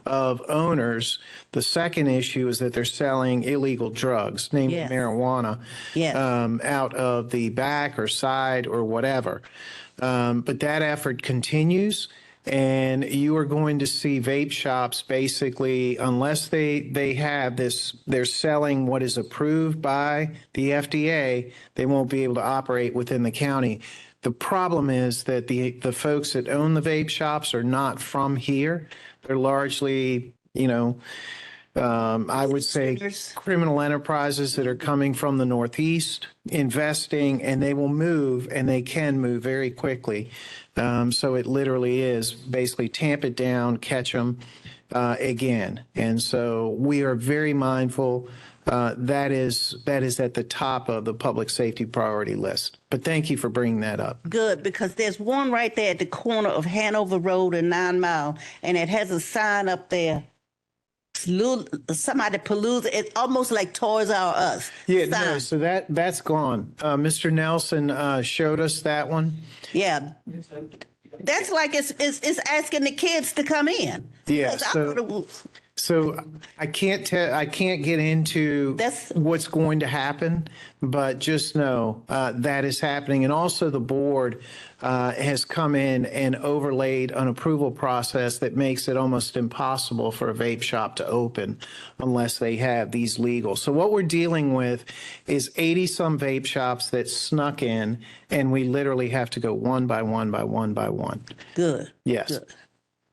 of owners. The second issue is that they're selling illegal drugs, namely marijuana, out of the back or side or whatever. But that effort continues. And you are going to see vape shops basically, unless they have this, they're selling what is approved by the FDA, they won't be able to operate within the county. The problem is that the folks that own the vape shops are not from here. They're largely, I would say criminal enterprises that are coming from the Northeast, investing, and they will move, and they can move very quickly. So it literally is basically tamp it down, catch them again. And so we are very mindful. That is at the top of the public safety priority list. But thank you for bringing that up. Good, because there's one right there at the corner of Hanover Road and 9 Mile, and it has a sign up there. Somebody Palooza. It's almost like Toys R Us. Yeah, no, sign. so that's gone. Mr. Nelson showed us that one. Yeah. That's like it's asking the kids to come in. Yeah, Because so I can't get into what's going to happen, but just know that is happening. And also the board has come in and overlaid an approval process that makes it almost impossible for a vape shop to open unless they have these legal. So what we're dealing with is 80 some vape shops that snuck in, and we literally have to go one by one by one by one. Good. Yes. Good.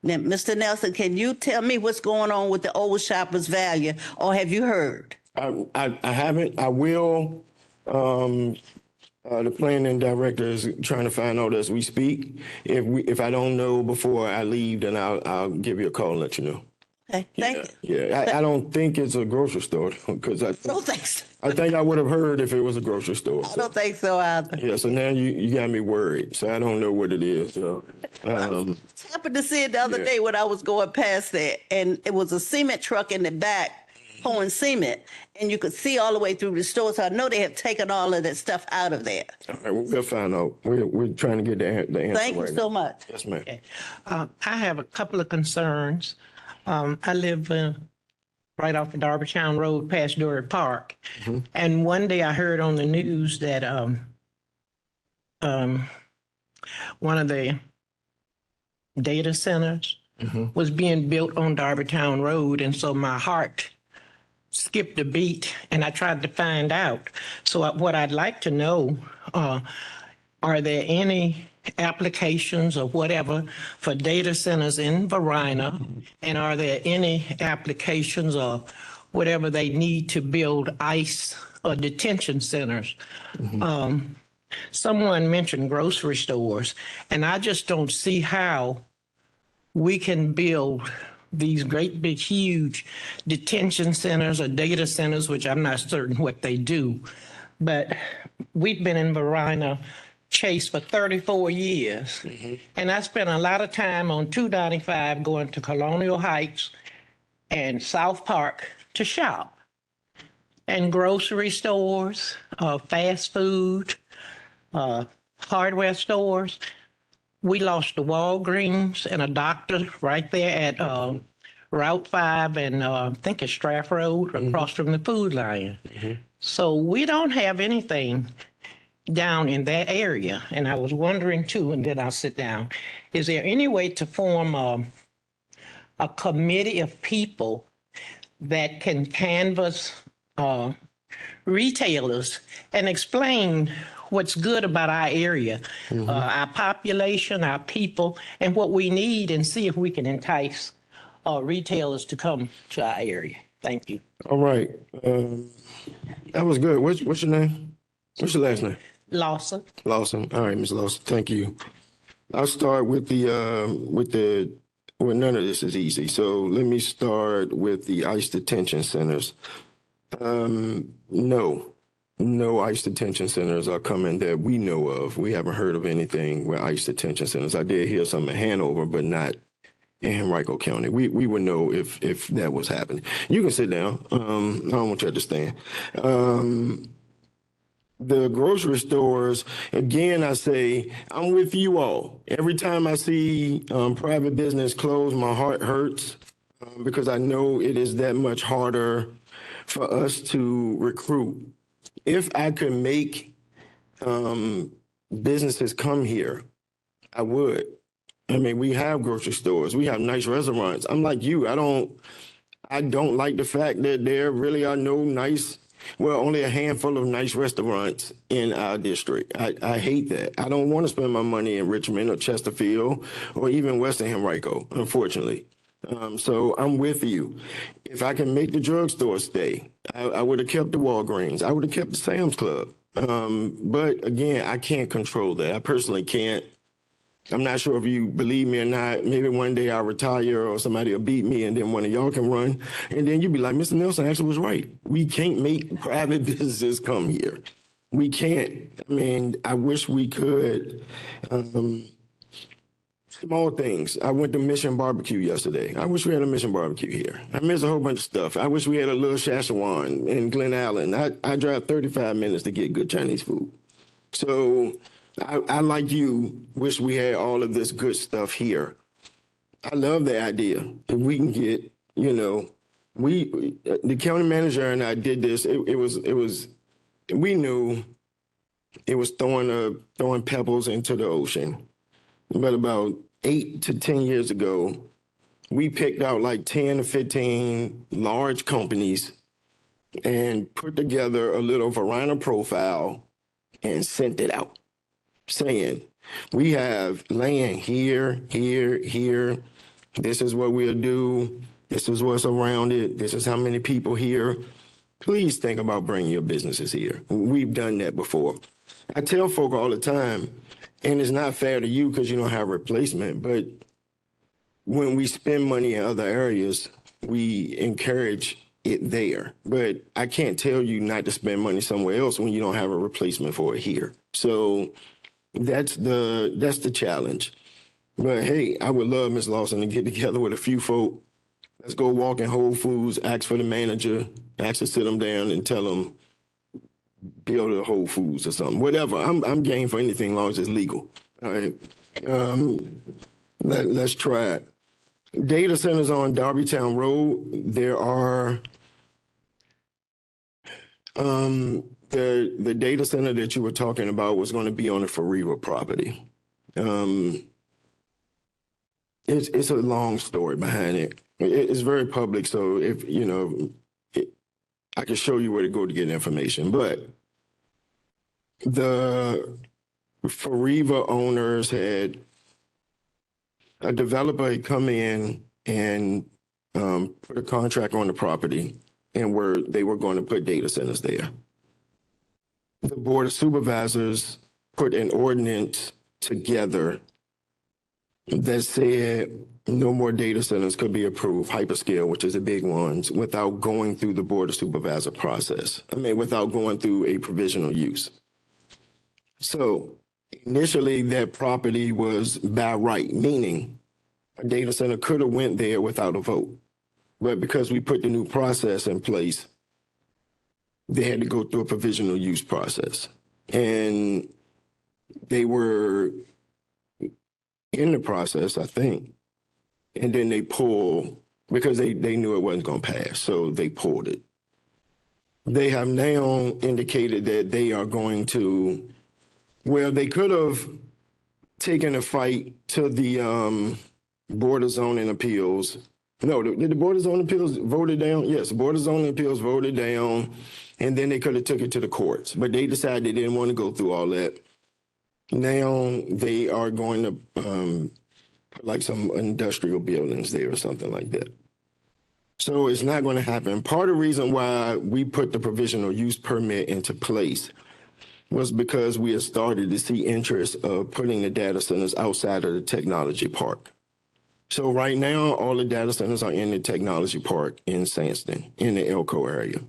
Now, Mr. Nelson, can you tell me what's going on with the old Shoppers Value, or have you heard? I haven't. I will. The planning director is trying to find out as we speak. If I don't know before I leave, then I'll give you a call and let you know. Okay, thank you. Yeah, I don't think it's a grocery store because I don't think so. I think I would have heard if it was a grocery store. I don't think so either. Yeah, so now you got me worried. So I don't know what it is. So, I happened to see it the other day when I was going past there, and it was a cement truck in the back pouring cement, and you could see all the way through the store. So I know they have taken all of that stuff out of there. All right, we'll find out. We're trying to get the answer. Thank you so much. Yes, ma'am. Okay. I have a couple of concerns. I live right off the Darbytown Road past Dory Park. Mm-hmm. And one day I heard on the news that one of the data centers was being built on Darbytown Road. And so my heart skipped a beat and I tried to find out. So what I'd like to know, are there any applications or whatever for data centers in Varina? And are there any applications or whatever they need to build ICE or detention centers? Someone mentioned grocery stores, and I just don't see how we can build these great big huge detention centers or data centers, which I'm not certain what they do. But we've been in Varina Chase for 34 years. And I spent a lot of time on 295 going to Colonial Heights and South Park to shop. And grocery stores, fast food, hardware stores. We lost the Walgreens and a doctor right there at Route 5 and I think it's Straff Road across from the Food Lion. So we don't have anything down in that area. And I was wondering too, and then I'll sit down, is there any way to form a committee of people that can canvass retailers and explain what's good about our area, our population, our people, and what we need, and see if we can entice retailers to come to our area. Thank you. All right. That was good. What's your name? What's your last name? Lawson. Lawson. All right, Ms. Lawson. Thank you. I'll start with well, none of this is easy. So let me start with the ICE detention centers. No ICE detention centers are coming that we know of. We haven't heard of anything with ICE detention centers. I did hear some in Hanover, but not in Henrico County. We would know if that was happening. You can sit down. I don't want you to stand. The grocery stores, again, I say, I'm with you all. Every time I see private business close, my heart hurts because I know it is that much harder for us to recruit. If I could make businesses come here, I would. I mean, we have grocery stores. We have nice restaurants. I'm like you. I don't like the fact that there really are no nice well, only a handful of nice restaurants in our district. I hate that. I don't want to spend my money in Richmond or Chesterfield or even West Henrico, unfortunately. So I'm with you. If I can make the drugstore stay, I would have kept the Walgreens. I would have kept the Sam's Club. But again, I can't control that. I personally can't. I'm not sure if you believe me or not. Maybe one day I'll retire or somebody will beat me and then one of y'all can run. And then you'll be like, Mr. Nelson actually was right. We can't make private businesses come here. We can't. I mean, I wish we could. Small things. I went to Mission Barbecue yesterday. I wish we had a Mission Barbecue here. I miss a whole bunch of stuff. I wish we had a little Shashawan in Glen Allen. I drive 35 minutes to get good Chinese food. So I like you, wish we had all of this good stuff here. I love the idea. If we can get, the county manager and I did this. We knew it was throwing pebbles into the ocean. But about 8 to 10 years ago, we picked out like 10 or 15 large companies and put together a little Varina profile and sent it out saying, we have land here, here, here. This is what we'll do. This is what's around it. This is how many people here. Please think about bringing your businesses here. We've done that before. I tell folk all the time, and it's not fair to you because you don't have a replacement, but when we spend money in other areas, we encourage it there. But I can't tell you not to spend money somewhere else when you don't have a replacement for it here. So that's the challenge. But hey, I would love Ms. Lawson to get together with a few folk. Let's go walk in Whole Foods, ask for the manager, ask to sit them down and tell them, build a Whole Foods or something. Whatever. I'm game for anything as long as it's legal. All right. Let's try it. Data centers on Darbytown Road. There are the data center that you were talking about was going to be on the Fariva property. It's a long story behind it. It's very public, so if I can show you where to go to get information. But the Fariva owners had a developer had come in and put a contract on the property, and they were going to put data centers there. The Board of Supervisors put an ordinance together that said no more data centers could be approved, hyperscale, which is the big ones, without going through the Board of Supervisor process. Without going through a provisional use. So initially that property was by right, meaning a data center could have went there without a vote. But because we put the new process in place, they had to go through a provisional use process. And they were in the process, I think. And then they pulled, because they knew it wasn't going to pass, so they pulled it. They have now indicated that they are going to, well, they could have taken a fight to the Board of Zoning Appeals. No, did the Board of Zoning Appeals vote it down? Yes, the Board of Zoning Appeals voted down, and then they could have took it to the courts. But they decided they didn't want to go through all that. Now they are going to put like some industrial buildings there or something like that. So it's not going to happen. Part of the reason why we put the provisional use permit into place was because we had started to see interest of putting the data centers outside of the technology park. So right now, all the data centers are in the technology park in Sandston, in the Elko area.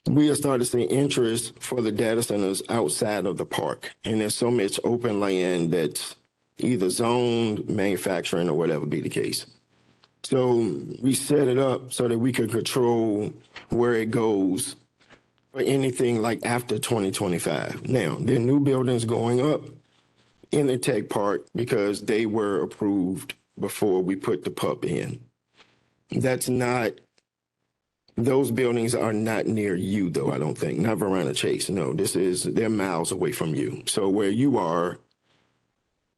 We have started seeing interest for the data centers outside of the park. And there's so much open land that's either zoned, manufacturing, or whatever be the case. So we set it up so that we could control where it goes for anything like after 2025. Now, there are new buildings going up in the tech park because they were approved before we put the PUP in. Those buildings are not near you, though, I don't think. Not Varina Chase. No, they're miles away from you. So where you are,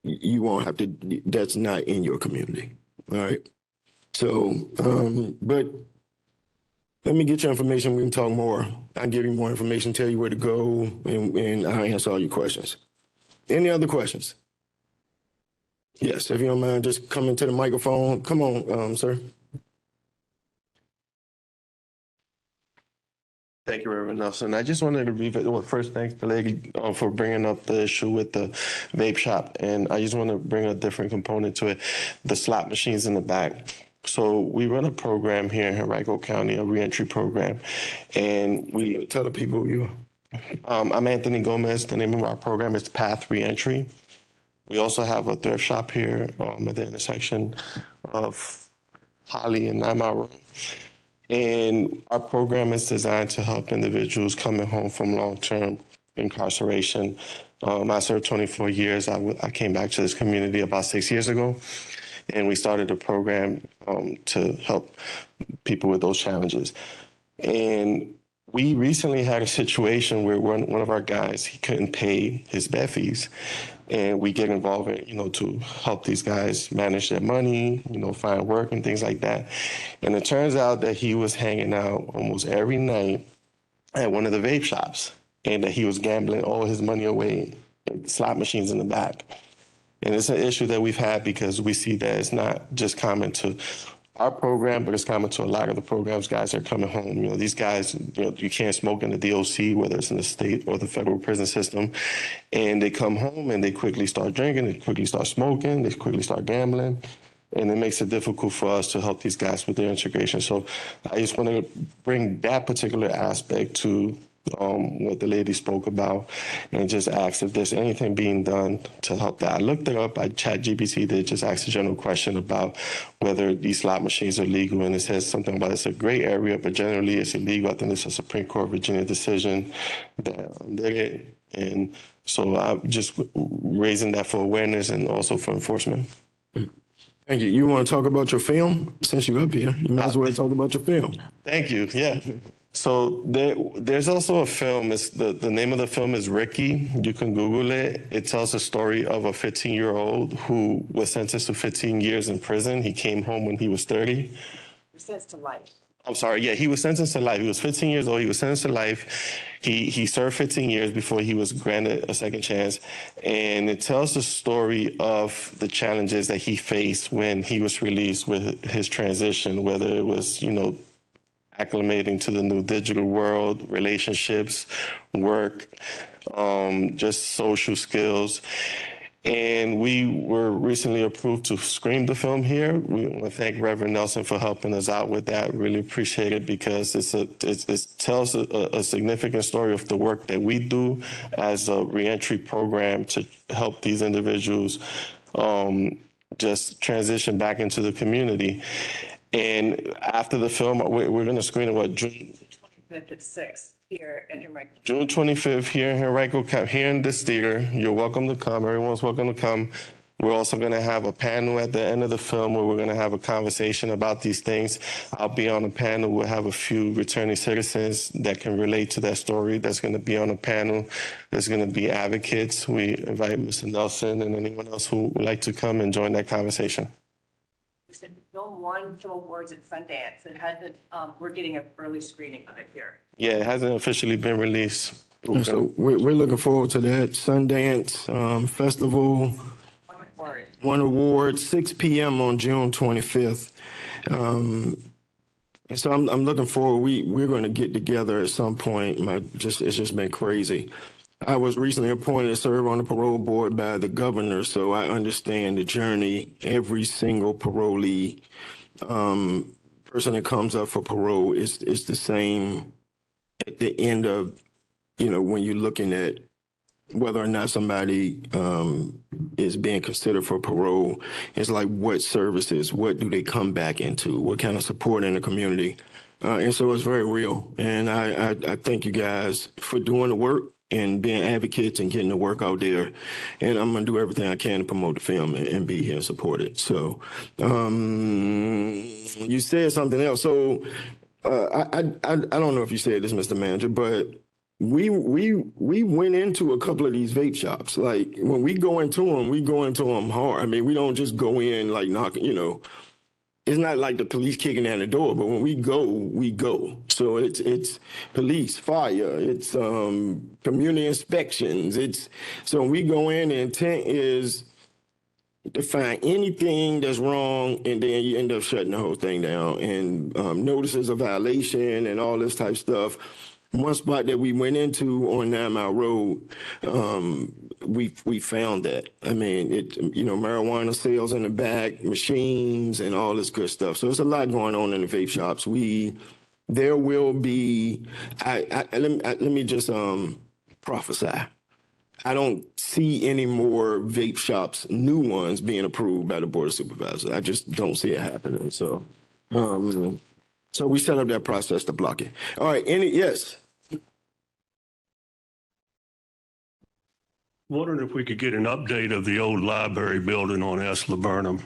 you won't have to, that's not in your community. All right. So, but Let me get your information. We can talk more. I'll give you more information, tell you where to go, and I'll answer all your questions. Any other questions? Yes, if you don't mind, just come into the microphone. Come on, sir. Thank you, Reverend Nelson. I just wanted to well, first, thanks the lady for bringing up the issue with the vape shop. And I just want to bring a different component to it, the slot machines in the back. So we run a program here in Henrico County, a reentry program. And we tell the people you I'm Anthony Gomez. The name of our program is Path Reentry. We also have a thrift shop here at the intersection of Holly and 9 Mile Road. And our program is designed to help individuals coming home from long-term incarceration. I served 24 years. I came back to this community about 6 years ago, and we started a program to help people with those challenges. And we recently had a situation where one of our guys, he couldn't pay his bed fees. And we get involved in, to help these guys manage their money, find work and things like that. And it turns out that he was hanging out almost every night at one of the vape shops and that he was gambling all his money away in slot machines in the back. And it's an issue that we've had because we see that it's not just common to our program, but it's common to a lot of the programs guys are coming home. These guys, you can't smoke in the DOC, whether it's in the state or the federal prison system. And they come home and they quickly start drinking, they quickly start smoking, they quickly start gambling. And it makes it difficult for us to help these guys with their integration. So I just want to bring that particular aspect to what the lady spoke about and just ask if there's anything being done to help that. I looked it up. I ChatGPT did just ask a general question about whether these slot machines are legal, and it says something about it's a gray area, but generally it's illegal. I think it's a Supreme Court Virginia decision that did it. And so I'm just raising that for awareness and also for enforcement. Thank you. You want to talk about your film? Since you're up here, you might as well talk about your film. Thank you. Yeah. So there's also a film. It's the name of the film is Ricky. You can Google it. It tells the story of a 15-year-old who was sentenced to 15 years in prison. He came home when he was 30. Sentenced to life. I'm sorry. Yeah, he was sentenced to life. He was 15 years old. He was sentenced to life. He served 15 years before he was granted a second chance. And it tells the story of the challenges that he faced when he was released with his transition, whether it was, acclimating to the new digital world, relationships, work, just social skills. And we were recently approved to screen the film here. We want to thank Reverend Nelson for helping us out with that. Really appreciate it because it tells a significant story of the work that we do as a reentry program to help these individuals just transition back into the community. And after the film, we're going to screen it, June 25th at 6 here in Henrico. June 25th here in Henrico, here in this theater. You're welcome to come. Everyone's welcome to come. We're also going to have a panel at the end of the film where we're going to have a conversation about these things. I'll be on a panel. We'll have a few returning citizens that can relate to that story that's going to be on a panel. There's going to be advocates. We invite Mr. Nelson and anyone else who would like to come and join that conversation. Film won film awards at Sundance. It hasn't. We're getting an early screening of it here. Yeah, it hasn't officially been released. So we're looking forward to that Sundance Festival. One award, 6 p.m. on June 25th. And so I'm looking forward. We're going to get together at some point. It's just been crazy. I was recently appointed to serve on the parole board by the governor, so I understand the journey. Every single parolee, person that comes up for parole is the same at the end of, when you're looking at whether or not somebody is being considered for parole. It's like, what services, what do they come back into? What kind of support in the community? And so it's very real. And I thank you guys for doing the work and being advocates and getting the work out there. And I'm going to do everything I can to promote the film and be here and support it. So you said something else. So I don't know if you said this, Mr. Manager, but we went into a couple of these vape shops. Like when we go into them hard. I mean, we don't just go in like knocking, it's not like the police kicking down the door, but when we go, we go. So it's police, fire, it's community inspections. So when we go in, the intent is to find anything that's wrong, and then you end up shutting the whole thing down, and notices of violation and all this type of stuff. One spot that we went into on 9 Mile Road, we found that. I mean, marijuana sales in the back, machines, and all this good stuff. So there's a lot going on in the vape shops. There will be. Let me just prophesy. I don't see any more vape shops, new ones, being approved by the Board of Supervisors. I just don't see it happening. So, so we set up that process to block it. All right. Yes. Wondering if we could get an update of the old library building on S. Laburnum.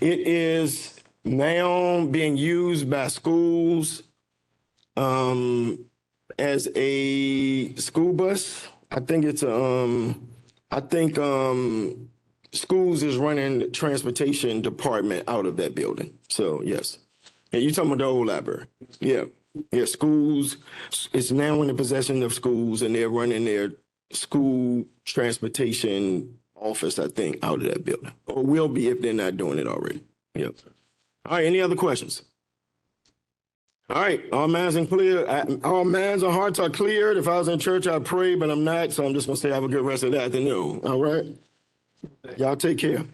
It is now being used by schools as a school bus. I think schools is running the transportation department out of that building. So yes. And you're talking about the old library. Yeah. Yeah, schools, it's now in the possession of schools, and they're running their school transportation office, I think, out of that building. Or will be if they're not doing it already. Yep. All right, any other questions? All right, all minds and hearts are cleared. If I was in church, I'd pray, but I'm not, so I'm just gonna say have a good rest of the afternoon. All right? Y'all take care.